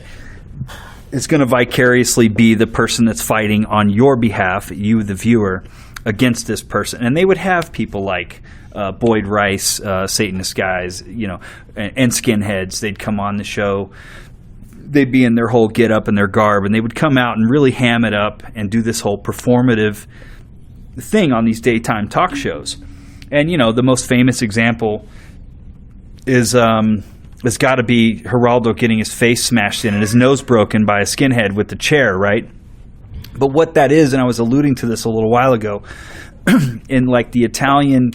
is going to vicariously be the person that's fighting on your behalf, you, the viewer, against this person. And they would have people like Boyd Rice, Satanist guys, and skinheads. They'd come on the show. They'd be in their whole get-up and their garb, and they would come out and really ham it up and do this whole performative thing on these daytime talk shows. And, the most famous example is it's got to be Geraldo getting his face smashed in and his nose broken by a skinhead with the chair, right? But what that is, and I was alluding to this a little while ago, in like the Italian,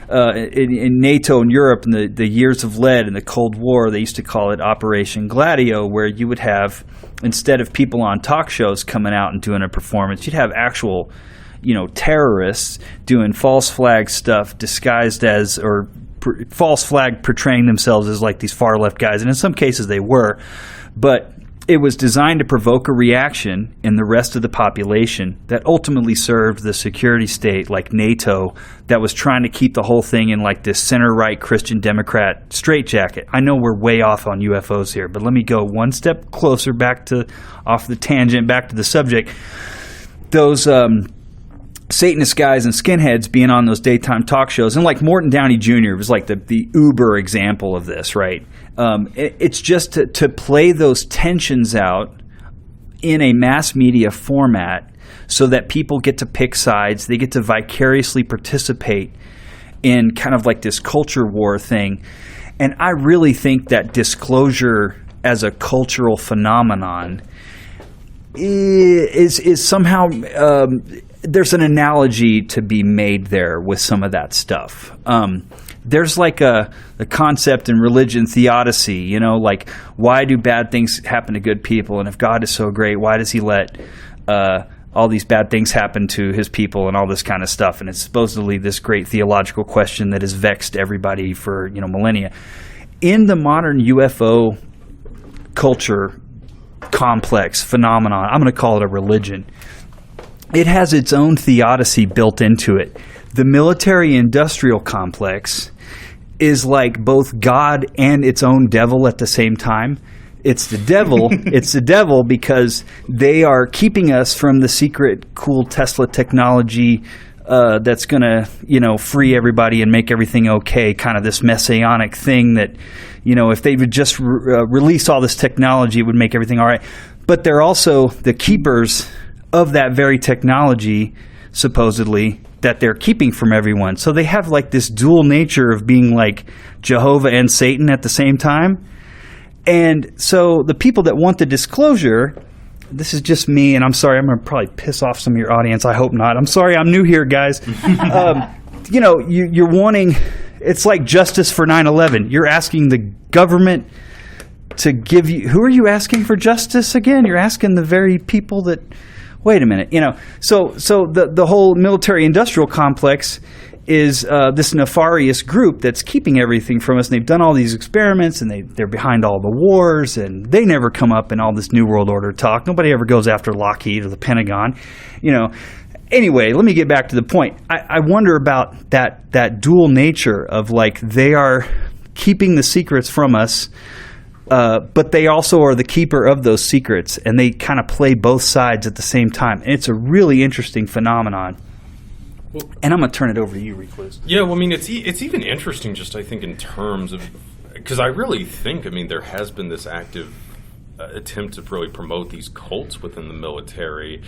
in NATO and Europe in the years of lead and the Cold War, they used to call it Operation Gladio, where you would have, instead of people on talk shows coming out and doing a performance, you'd have actual, terrorists doing false flag stuff disguised as, or false flag portraying themselves as like these far left guys, and in some cases they were, but it was designed to provoke a reaction in the rest of the population that ultimately served the security state like NATO that was trying to keep the whole thing in like this center-right Christian Democrat straitjacket. I know we're way off on UFOs here, but let me go one step closer off the tangent, back to the subject. Those Satanist guys and skinheads being on those daytime talk shows, and like Morton Downey Jr. was like the uber example of this, right? It's just to play those tensions out in a mass media format so that people get to pick sides, they get to vicariously participate in kind of like this culture war thing. And I really think that disclosure as a cultural phenomenon is somehow there's an analogy to be made there with some of that stuff. There's like a concept in religion, theodicy, like why do bad things happen to good people? And if God is so great, why does he let all these bad things happen to his people and all this kind of stuff? And it's supposedly this great theological question that has vexed everybody for millennia. In the modern UFO culture complex phenomenon, I'm going to call it a religion, it has its own theodicy built into it. The military-industrial complex is like both God and its own devil at the same time. It's the devil. It's the devil because they are keeping us from the secret, cool Tesla technology that's going to, free everybody and make everything okay. Kind of this messianic thing that, if they would just release all this technology, it would make everything all right. But they're also the keepers of that very technology, supposedly, that they're keeping from everyone. So they have like this dual nature of being like Jehovah and Satan at the same time. And so the people that want the disclosure this is just me, and I'm sorry, I'm going to probably piss off some of your audience. I hope not. I'm sorry, I'm new here, guys. You're wanting, it's like justice for 9/11. You're asking the government to give you, who are you asking for justice again? You're asking the very people that, wait a minute, So the whole military-industrial complex is this nefarious group that's keeping everything from us. And they've done all these experiments, and they're behind all the wars, and they never come up in all this New World Order talk. Nobody ever goes after Lockheed or the Pentagon, Anyway, let me get back to the point. I wonder about that dual nature of, like, they are keeping the secrets from us, but they also are the keeper of those secrets, and they kind of play both sides at the same time. And it's a really interesting phenomenon. Well, and I'm going to turn it over to you, Recluse. Yeah, well, I mean, it's even interesting just, I think, in terms of, because I really think, there has been this active attempt to really promote these cults within the military,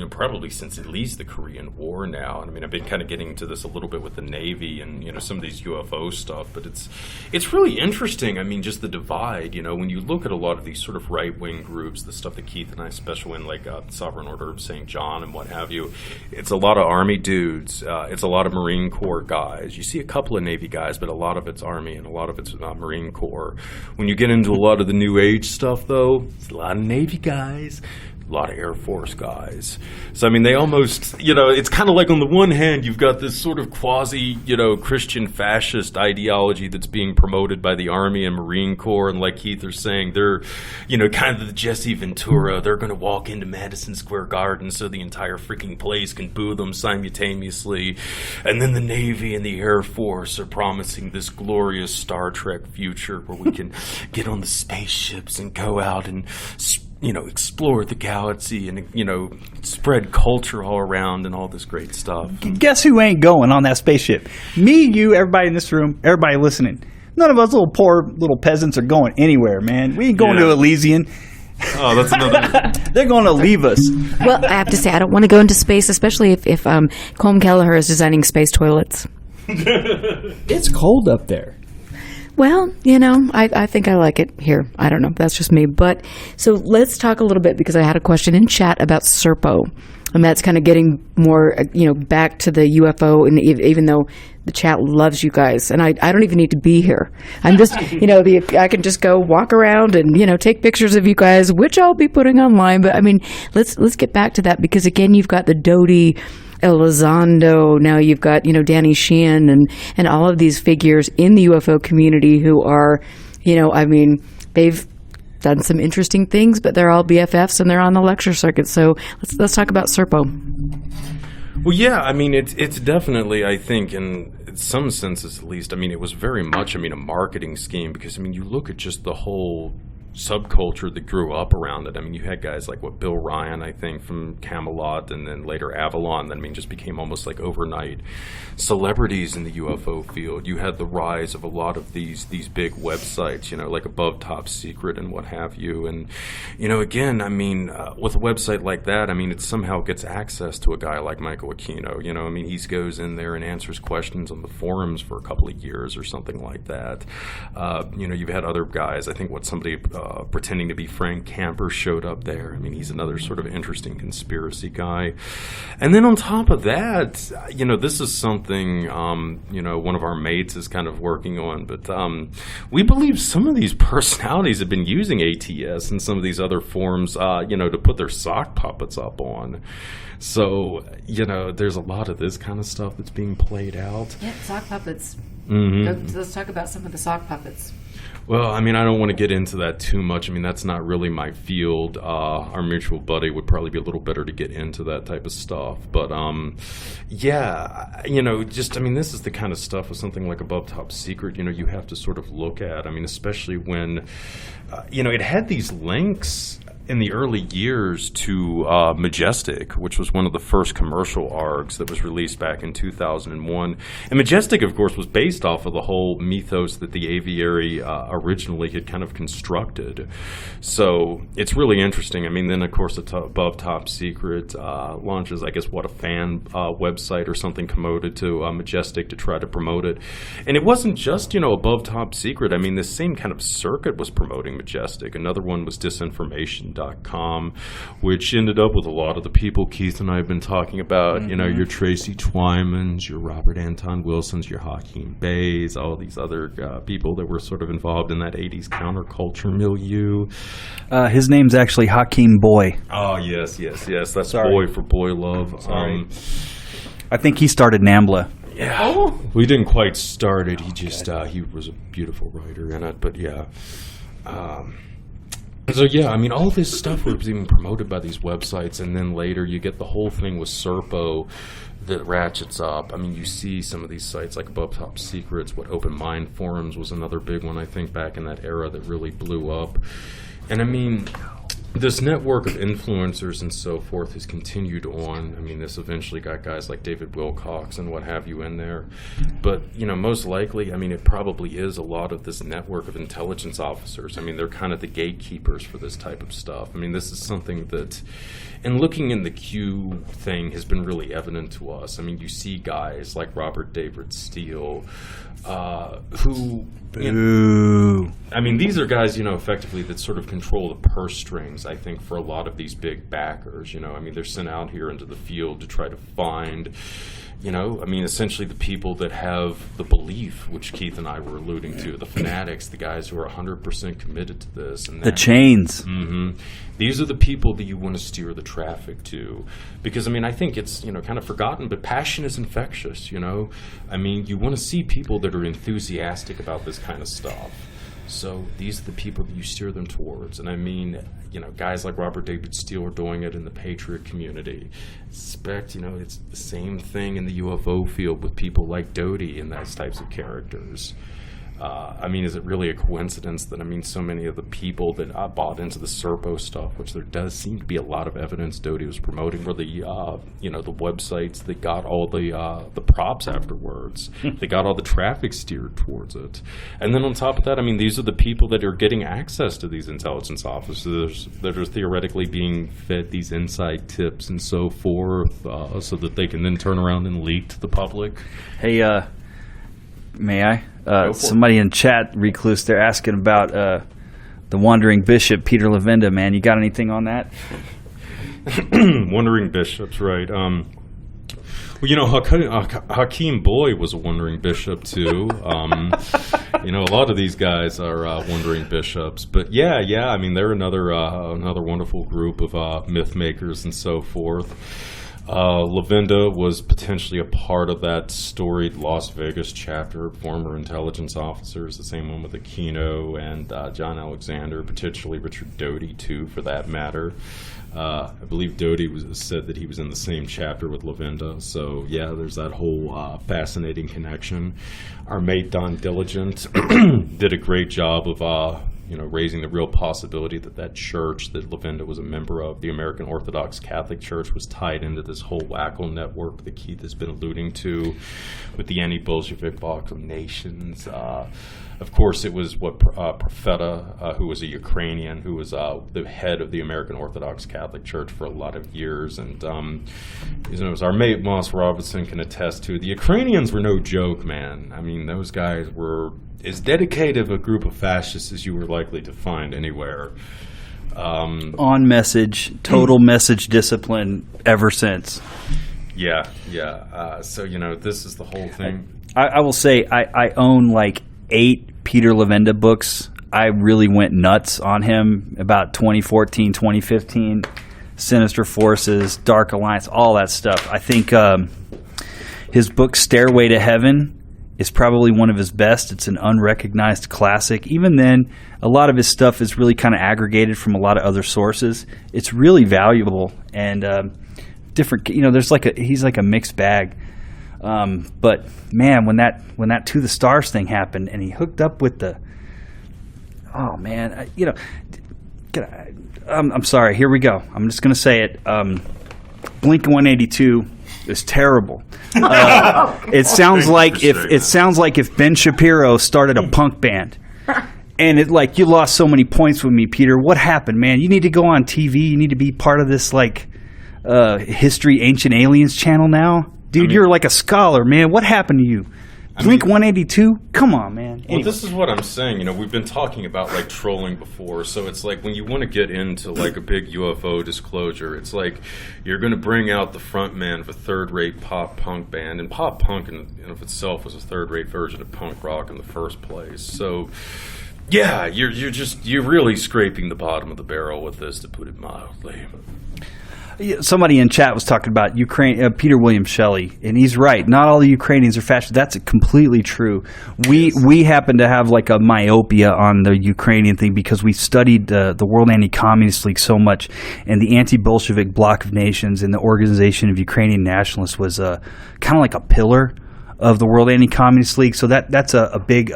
probably since at least the Korean War now. And I've been kind of getting into this a little bit with the Navy and, some of these UFO stuff, but it's really interesting. Just the divide, when you look at a lot of these sort of right-wing groups, the stuff that Keith and I special in, like Sovereign Order of St. John and what have you, it's a lot of Army dudes. It's a lot of Marine Corps guys. You see a couple of Navy guys, but a lot of it's Army and a lot of it's Marine Corps. When you get into a lot of the New Age stuff, though, it's a lot of Navy guys, a lot of Air Force guys. So, they almost, it's kind of like on the one hand, you've got this sort of quasi, Christian fascist ideology that's being promoted by the Army and Marine Corps. And like Keith are saying, they're, kind of the Jesse Ventura. They're going to walk into Madison Square Garden so the entire freaking place can boo them simultaneously. And then the Navy and the Air Force are promising this glorious Star Trek future where we can get on the spaceships and go out and explore the galaxy and, spread culture all around and all this great stuff. Guess who ain't going on that spaceship? Me, you, everybody in this room, everybody listening. None of us little poor little peasants are going anywhere, man. We ain't going to Elysian. Oh, that's another. They're going to leave us. Well, I have to say, I don't want to go into space, especially if Colm Kelleher is designing space toilets. It's cold up there. Well, I think I like it here. I don't know. That's just me. But so let's talk a little bit, because I had a question in chat about Serpo. And that's kind of getting more, back to the UFO. And even though the chat loves you guys, and I don't even need to be here. I'm just, I can just go walk around and, take pictures of you guys, which I'll be putting online. But let's get back to that, because again, you've got the Dodi Elizondo, now you've got, Danny Sheehan and all of these figures in the UFO community who are, they've done some interesting things, but they're all BFFs and they're on the lecture circuit. So let's talk about Serpo. Well, yeah, it's definitely, I think, in some senses at least, it was very much, a marketing scheme, because, you look at just the whole subculture that grew up around it. You had guys like Bill Ryan, I think, from Camelot, and then later Avalon, that just became almost like overnight celebrities in the UFO field. You had the rise of a lot of these big websites, like Above Top Secret and what have you. And, again, with a website like that, it somehow gets access to a guy like Michael Aquino. He goes in there and answers questions on the forums for a couple of years or something like that. You've had other guys, I think somebody pretending to be Frank Camper showed up there. He's another sort of interesting conspiracy guy. And then on top of that, this is something, one of our mates is kind of working on, but we believe some of these personalities have been using ATS and some of these other forms, to put their sock puppets up on. So, there's a lot of this kind of stuff that's being played out. Yeah, sock puppets. Mm-hmm. Let's talk about some of the sock puppets. Well, I don't want to get into that too much. That's not really my field. Our mutual buddy would probably be a little better to get into that type of stuff. But, yeah, this is the kind of stuff with something like Above Top Secret, you have to sort of look at. Especially when, it had these links in the early years to Majestic, which was one of the first commercial ARGs that was released back in 2001. And Majestic, of course, was based off of the whole mythos that the aviary originally had kind of constructed. So it's really interesting. Then, of course, Above Top Secret launches, I guess, a fan website or something promoted to Majestic to try to promote it. And it wasn't just, Above Top Secret. This same kind of circuit was promoting Majestic. Another one was Disinformation. UFOclassified.com, which ended up with a lot of the people Keith and I have been talking about. You know, your Tracy Twymans, your Robert Anton Wilsons, your Hakeem Bays, all these other people that were sort of involved in that 80s counterculture milieu. His name's actually Hakeem Boy. Oh, yes. That's Sorry. Boy for Boy Love. Sorry. I think he started NAMBLA. Yeah, we didn't quite start it. He just he was a beautiful writer in it, but yeah. So yeah, I mean, all this stuff was being promoted by these websites, and then later you get the whole thing with Serpo that ratchets up. I mean, you see some of these sites like Above Top Secrets. What Open Mind Forums was another big one, I think, back in that era that really blew up. And I mean, this network of influencers and so forth has continued on. I mean, this eventually got guys like David Wilcox and what have you in there. But, you know, most likely, I mean, it probably is a lot of this network of intelligence officers. I mean, they're kind of the gatekeepers for this type of stuff. I mean, this is something that, and looking in the Q thing has been really evident to us. I mean, you see guys like Robert David Steele, who... Boo. I mean, these are guys, you know, effectively that sort of control the purse strings, I think, for a lot of these big backers. You know, I mean, they're sent out here into the field to try to find, you know, I mean, essentially the people that have the belief, which Keith and I were alluding to, the fanatics, the guys who are 100% committed to this. And The chains. Mm-hmm. These are the people that you want to steer the traffic to. Because, I mean, I think it's, you know, kind of forgotten, but passion is infectious, you know. I mean, you want to see people that are enthusiastic about this kind of stuff. So these are the people that you steer them towards. And I mean, you know, guys like Robert David Steele are doing it in the Patriot community. Expect, you know, it's the same thing in the UFO field with people like Doty and those types of characters. I mean, is it really a coincidence that, I mean, so many of the people that bought into the Serpo stuff, which there does seem to be a lot of evidence Doty was promoting, were the, you know, the websites that got all the props afterwards. They got all the traffic steered towards it. And then on top of that, I mean, these are the people that are getting access to these intelligence officers that are theoretically being fed these inside tips and so forth, so that they can then turn around and leak to the public. Hey, may I? Somebody in chat, Recluse, they're asking about the Wandering Bishop, Peter Levenda, man. You got anything on that? Wandering Bishops, right. Well, you know, Hakeem Boy was a Wandering Bishop, too. You know, a lot of these guys are Wandering Bishops. But, yeah, I mean, they're another wonderful group of myth makers and so forth. Levenda was potentially a part of that storied Las Vegas chapter, former intelligence officers, the same one with Aquino and John Alexander, potentially Richard Doty, too, for that matter. I believe Doty said that he was in the same chapter with Levenda. So, yeah, there's that whole fascinating connection. Our mate, Don Diligent, did a great job of you know, raising the real possibility that that church that Levenda was a member of, the American Orthodox Catholic Church, was tied into this whole wacko network that Keith has been alluding to with the anti-Bolshevik Bloc of Nations. Of course, it was what Profeta, who was a Ukrainian, who was the head of the American Orthodox Catholic Church for a lot of years. And you know, as our mate Moss Robinson can attest to, the Ukrainians were no joke, man. I mean, those guys were as dedicated a group of fascists as you were likely to find anywhere. On message, total message discipline ever since. Yeah. So, you know, this is the whole thing. I will say I own like 8 Peter Levenda books. I really went nuts on him about 2014, 2015, Sinister Forces, Dark Alliance, all that stuff. I think his book Stairway to Heaven is probably one of his best. It's an unrecognized classic. Even then, a lot of his stuff is really kind of aggregated from a lot of other sources. It's really valuable and different. You know, he's like a mixed bag. But man, when that To the Stars thing happened, and he hooked up with the, oh man, you know, I'm sorry. Here we go. I'm just gonna say it. Blink 182 is terrible. It sounds like if Ben Shapiro started a punk band, and it like, you lost so many points with me, Peter. What happened, man? You need to go on TV. You need to be part of this like History Ancient Aliens channel now, dude. I mean, you're like a scholar, man. What happened to you? Blink 182? Come on, man. Well, Anyway. this is what I'm saying. You know, we've been talking about like trolling before, so it's like when you want to get into like a big UFO disclosure, it's like you're going to bring out the front man of a third-rate pop punk band, and pop punk in and of itself was a third-rate version of punk rock in the first place. So, yeah, you're really scraping the bottom of the barrel with this, to put it mildly. Somebody in chat was talking about Ukraine, Peter William Shelley, and he's right. Not all the Ukrainians are fascist. That's completely true. We happen to have like a myopia on the Ukrainian thing because we studied the World Anti-Communist League so much, and the anti-Bolshevik bloc of nations and the Organization of Ukrainian Nationalists was kind of like a pillar of the World Anti-Communist League. So that's a big.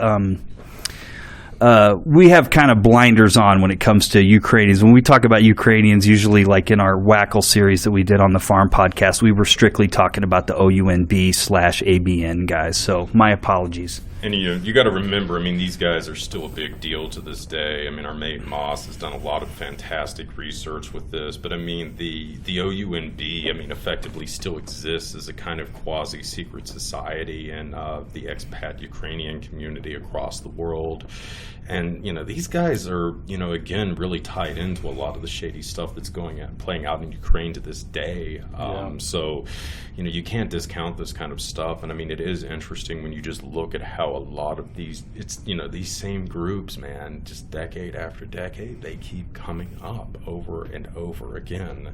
We have kind of blinders on when it comes to Ukrainians. When we talk about Ukrainians, usually like in our Wackle series that we did on the Farm Podcast, we were strictly talking about the OUNB/ABN guys. So my apologies. And you got to remember, I mean, these guys are still a big deal to this day. I mean, our mate Moss has done a lot of fantastic research with this, but I mean, the OUNB, I mean, effectively still exists as a kind of quasi-secret society in the expat Ukrainian community across the world. And, these guys are, again, really tied into a lot of the shady stuff that's playing out in Ukraine to this day. So, you can't discount this kind of stuff. And, I mean, it is interesting when you just look at how a lot of these same groups, man, just decade after decade, they keep coming up over and over again.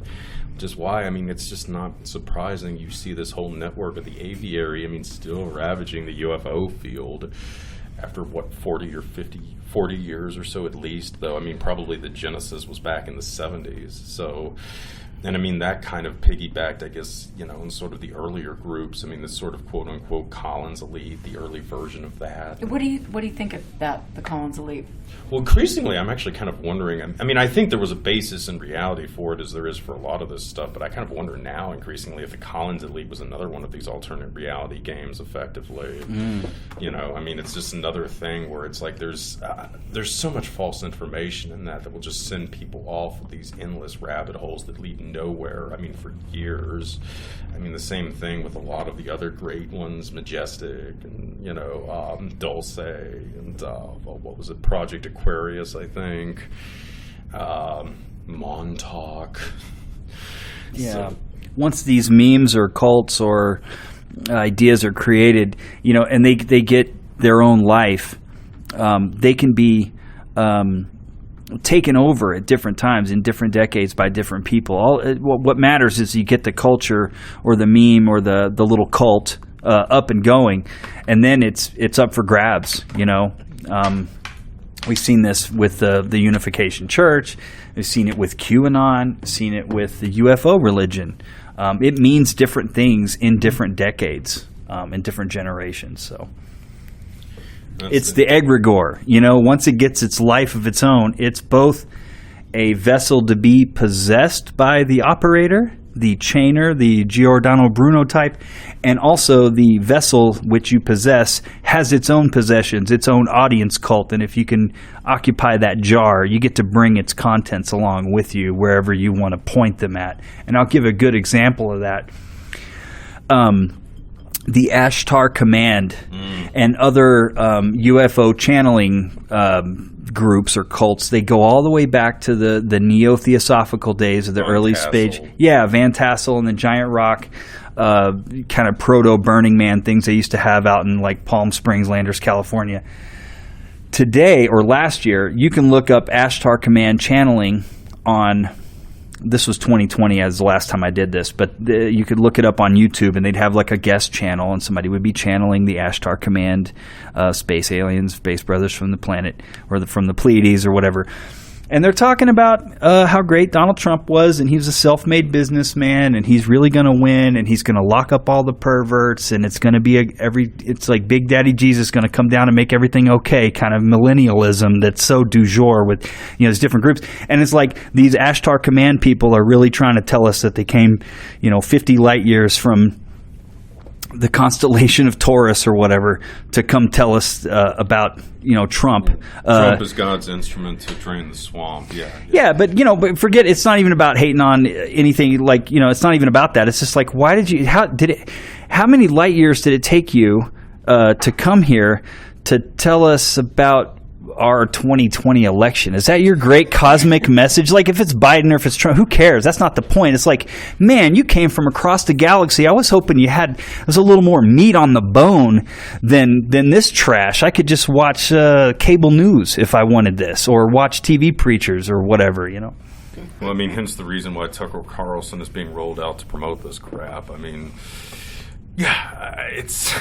Which is why, I mean, it's just not surprising you see this whole network of the aviary, I mean, still ravaging the UFO field. After 40 years or so at least, though. I mean, probably the genesis was back in the 70s. So, and I mean, that kind of piggybacked, I guess, in sort of the earlier groups. I mean, this sort of quote unquote Collins elite, the early version of that. What do you think about the Collins elite? Well, increasingly, I'm actually kind of wondering. I mean, I think there was a basis in reality for it, as there is for a lot of this stuff. But I kind of wonder now, increasingly, if the Collins elite was another one of these alternate reality games, effectively. I mean, it's just another thing where it's like there's so much false information in that will just send people off these endless rabbit holes that lead nowhere. I mean, for years. I mean, the same thing with a lot of the other great ones, Majestic and Dulce and what was it, Project Aquarius, I think, Montauk. Yeah. So, once these memes or cults or ideas are created, and they get their own life, they can be taken over at different times in different decades by different people. What matters is you get the culture or the meme or the little cult up and going, and then it's up for grabs. We've seen this with the Unification Church. We've seen it with QAnon. Seen it with the UFO religion. It means different things in different decades, in different generations. So. It's the egregore. Once it gets its life of its own, it's both a vessel to be possessed by the operator, the chainer, the Giordano Bruno type, and also the vessel which you possess has its own possessions, its own audience cult. And if you can occupy that jar, you get to bring its contents along with you wherever you want to point them at. And I'll give a good example of that. The Ashtar Command and other UFO channeling groups or cults, they go all the way back to the neo-theosophical days of the early stage. Yeah, Van Tassel and the Giant Rock kind of proto-Burning Man things they used to have out in like Palm Springs, Landers, California. Today or last year, you can look up Ashtar Command channeling on... This was 2020 as the last time I did this, but you could look it up on YouTube, and they'd have like a guest channel, and somebody would be channeling the Ashtar Command, space aliens, space brothers from the planet, or from the Pleiades or whatever. And they're talking about how great Donald Trump was, and he was a self-made businessman, and he's really going to win, and he's going to lock up all the perverts, and it's going to be it's like Big Daddy Jesus going to come down and make everything okay, kind of millennialism that's so du jour with these different groups. And it's like these Ashtar Command people are really trying to tell us that they came 50 light years from the constellation of Taurus or whatever to come tell us about Trump. Trump is God's instrument to drain the swamp. Yeah, but but forget, it's not even about hating on anything. Like it's not even about that. It's just like, how many light years did it take you to come here to tell us about our 2020 election. Is that your great cosmic message? Like, if it's Biden or if it's Trump, who cares? That's not the point. It's like, man, you came from across the galaxy. I was hoping there's a little more meat on the bone than this trash. I could just watch cable news if I wanted this, or watch TV preachers or whatever, you know. Well, I mean, hence the reason why Tucker Carlson is being rolled out to promote this crap. I mean, yeah, it's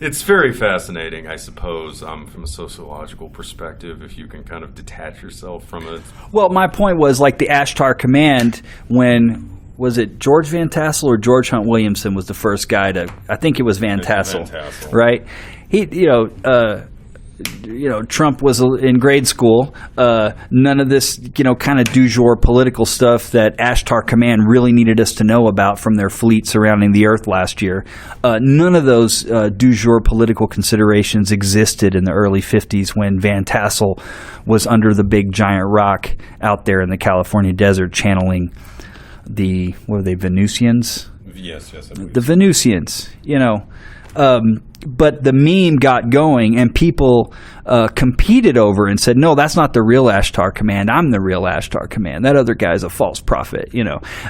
it's very fascinating, I suppose, from a sociological perspective, if you can kind of detach yourself from it. Well, my point was, like, the Ashtar Command, when, was it George Van Tassel or George Hunt Williamson was the first guy to, I think it was Van Tassel, right? He, Trump was in grade school. None of this, kind of du jour political stuff that Ashtar Command really needed us to know about from their fleet surrounding the Earth last year. None of those du jour political considerations existed in the early 50s when Van Tassel was under the big giant rock out there in the California desert channeling the, what were they, Venusians? Yes, I believe the Venusians, but the meme got going, and people competed over and said, no, that's not the real Ashtar Command. I'm the real Ashtar Command. That other guy's a false prophet,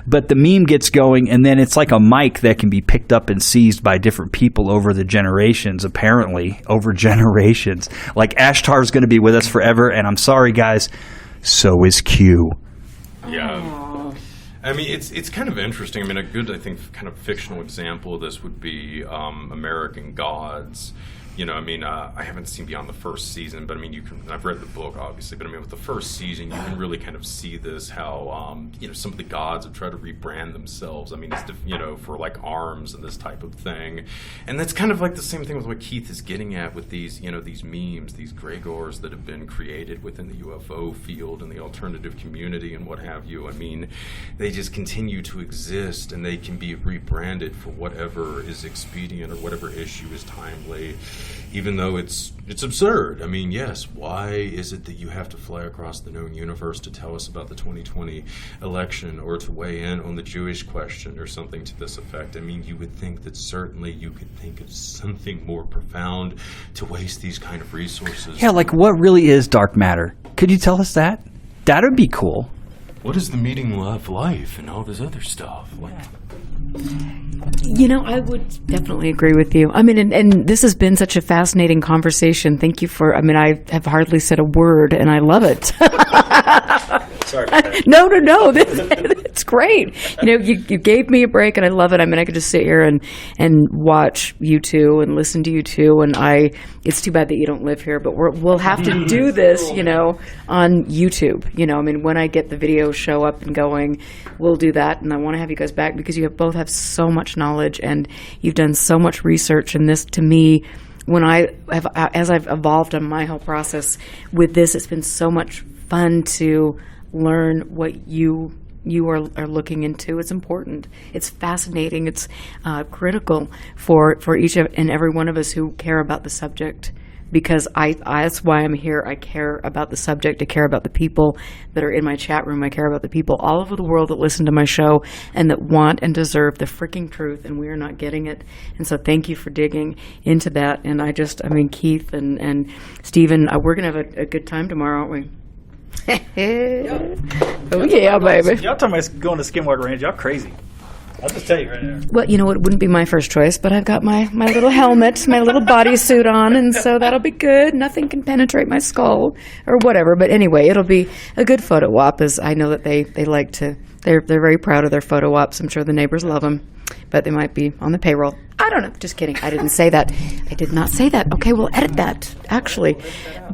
But the meme gets going, and then it's like a mic that can be picked up and seized by different people over the generations, apparently, over generations. Like, Ashtar's going to be with us forever, and I'm sorry, guys, so is Q. Yeah. I mean, it's kind of interesting. I mean, a good, I think, kind of fictional example of this would be American Gods. I haven't seen beyond the first season, but I mean, I've read the book, obviously, but I mean, with the first season, you can really kind of see this, how, some of the gods have tried to rebrand themselves. I mean, it's, for like arms and this type of thing. And that's kind of like the same thing with what Keith is getting at with these, these memes, these Gregors that have been created within the UFO field and the alternative community and what have you. I mean, they just continue to exist, and they can be rebranded for whatever is expedient or whatever issue is timely. Even though it's absurd. I mean, yes, why is it that you have to fly across the known universe to tell us about the 2020 election or to weigh in on the Jewish question or something to this effect? I mean, you would think that certainly you could think of something more profound to waste these kind of resources. Yeah, like, what really is dark matter? Could you tell us that? That would be cool. What is the meaning of life and all this other stuff? I would definitely agree with you. I mean, and this has been such a fascinating conversation. Thank you for, I have hardly said a word, and I love it. Sorry about that. No. It's great. You gave me a break, and I love it. I mean, I could just sit here and watch you two and listen to you two, and it's too bad that you don't live here, but we'll have to do this, on YouTube. I mean, when I get the video show up and going, we'll do that, and I want to have you guys back because you both have so much knowledge, and you've done so much research, and this, to me, as I've evolved on my whole process with this, it's been so much fun to learn what you are looking into. It's important. It's fascinating. It's critical for each and every one of us who care about the subject, because that's why I'm here. I care about the subject. I care about the people that are in my chat room. I care about the people all over the world that listen to my show and that want and deserve the freaking truth, and we are not getting it. And so thank you for digging into that. And Keith and Stephen, we're going to have a good time tomorrow, aren't we? Oh yeah, baby. Y'all talking about going to Skinwalker Ranch. Y'all crazy. I'll just tell you right now. Well, it wouldn't be my first choice, but I've got my little helmet, my little bodysuit on, and so that'll be good. Nothing can penetrate my skull or whatever. But anyway, it'll be a good photo op, as I know that they like to. They're very proud of their photo ops. I'm sure the neighbors love them, but they might be on the payroll. I don't know. Just kidding. I didn't say that. I did not say that. Okay, we'll edit that, actually.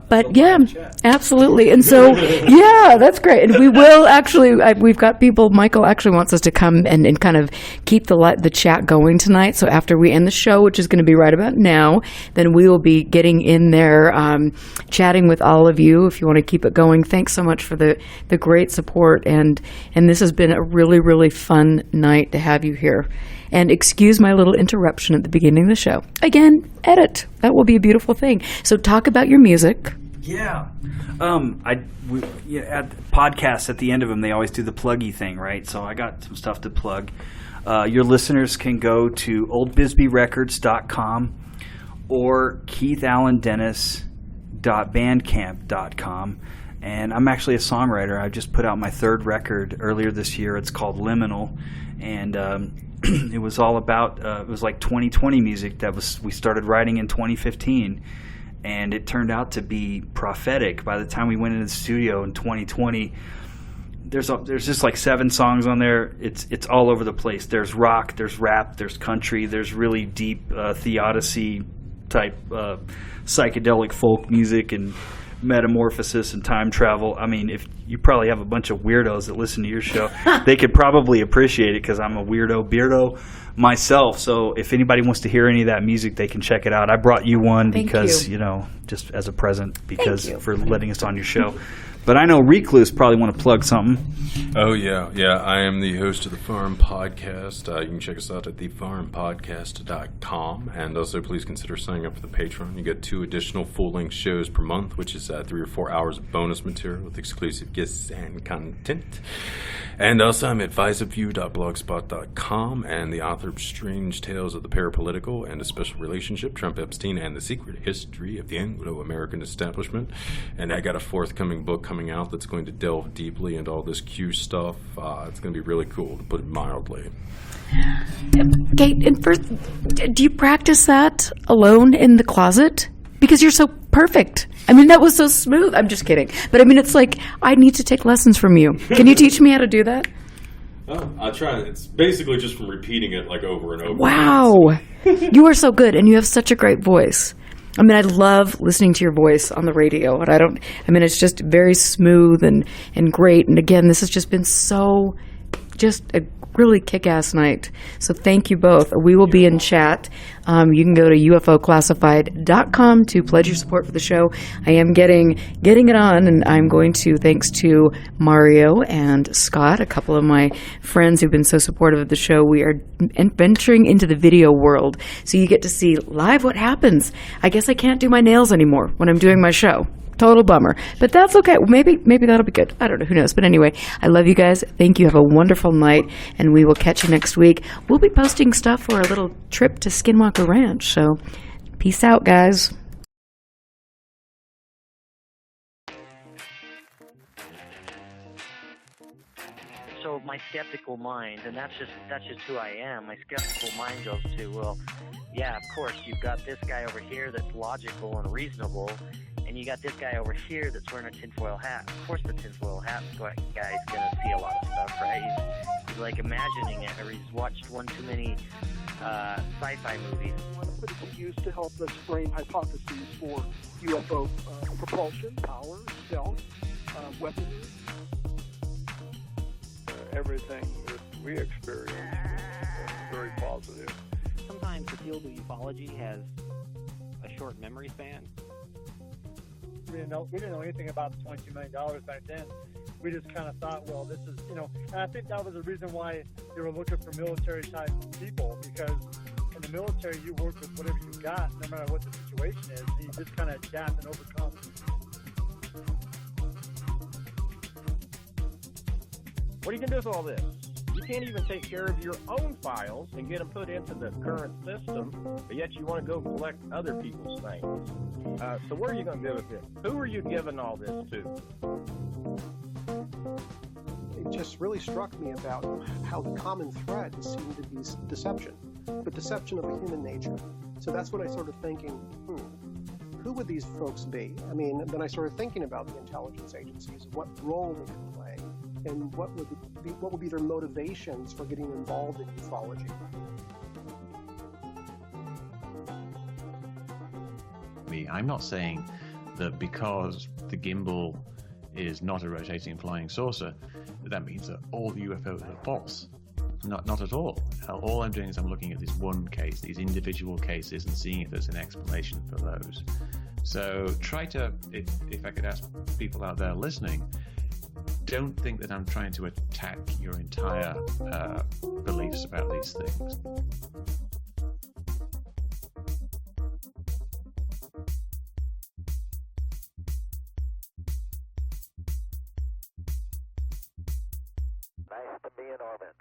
But yeah, absolutely. And so, yeah, that's great. And we will actually, we've got people, Michael actually wants us to come and kind of keep the chat going tonight. So after we end the show, which is going to be right about now, then we will be getting in there, chatting with all of you if you want to keep it going. Thanks so much for the great support. And this has been a really, really fun night to have you here. And excuse my little interruption at the beginning of the show. Again, edit. That will be a beautiful thing. So talk about your music. Yeah. At podcasts, at the end of them, they always do the pluggy thing, right? So I got some stuff to plug. Your listeners can go to oldbisbeerecords.com or keithallendennis.bandcamp.com. And I'm actually a songwriter. I just put out my third record earlier this year. It's called Liminal. And it was all about, it was like 2020 music we started writing in 2015. And it turned out to be prophetic. By the time we went into the studio in 2020, there's just like 7 songs on there. It's all over the place. There's rock, there's rap, there's country, there's really deep theodicy type psychedelic folk music and metamorphosis and time travel. I mean, if you probably have a bunch of weirdos that listen to your show, they could probably appreciate it because I'm a beardo myself. So if anybody wants to hear any of that music, they can check it out. I brought you one because, just as a present for letting us on your show. But I know Recluse probably want to plug something. Oh, yeah. I am the host of the Farm Podcast. You can check us out at thefarmpodcast.com. And also, please consider signing up for the Patreon. You get 2 additional full-length shows per month, which is 3 or 4 hours of bonus material with exclusive guests and content. And also, I'm at visiview.blogspot.com and the author of Strange Tales of the Parapolitical and a Special Relationship, Trump, Epstein, and the Secret History of the Anglo-American Establishment. And I got a forthcoming book coming out that's going to delve deeply into all this Q stuff. It's going to be really cool, to put it mildly. Okay, and first, do you practice that alone in the closet? Because you're so perfect. I mean, that was so smooth. I'm just kidding. But I mean, it's like, I need to take lessons from you. Can you teach me how to do that? Oh, I'll try. It's basically just from repeating it like over and over. Wow. You are so good, and you have such a great voice. I mean, I love listening to your voice on the radio, and it's just very smooth and great. And again, this has just been just a really kick-ass night. So thank you both. We will be in chat. You can go to UFOclassified.com to pledge your support for the show. I am getting it on, and I'm going to, thanks to Mario and Scott, a couple of my friends who've been so supportive of the show, we are venturing into the video world. So you get to see live what happens. I guess I can't do my nails anymore when I'm doing my show. Total bummer. But that's okay. Maybe that'll be good. I don't know. Who knows? But anyway, I love you guys. Thank you. Have a wonderful night. And we will catch you next week. We'll be posting stuff for our little trip to Skinwalker Ranch. So peace out, guys. So my skeptical mind, and that's just who I am. My skeptical mind goes to, well, yeah, of course, you've got this guy over here that's logical and reasonable, and you got this guy over here that's wearing a tinfoil hat. Of course the tinfoil hat guy's going to see a lot of stuff, right? He's like imagining it, or he's watched one too many sci-fi movies. But it can be used to help us frame hypotheses for UFO propulsion, power, stealth, weaponry. Everything that we experience is very positive. Sometimes the field of ufology has a short memory span. We didn't know anything about the $22 million back then. We just kind of thought, well, this is, and I think that was the reason why they were looking for military-type people, because in the military, you work with whatever you got, no matter what the situation is. You just kind of adapt and overcome. What are you going to do with all this? You can't even take care of your own files and get them put into the current system, but yet you want to go collect other people's things. So what are you going to do with it? Who are you giving all this to? It just really struck me about how the common thread seemed to be deception, but deception of human nature. So that's what I started thinking, who would these folks be? I mean, then I started thinking about the intelligence agencies, what role they could play, and what would be their motivations for getting involved in ufology. I'm not saying that because the gimbal is not a rotating flying saucer, that means that all the UFOs are false. Not at all. All I'm doing is I'm looking at this one case, these individual cases, and seeing if there's an explanation for those. So try to, if I could ask people out there listening, don't think that I'm trying to attack your entire beliefs about these things. Nice to be in orbit.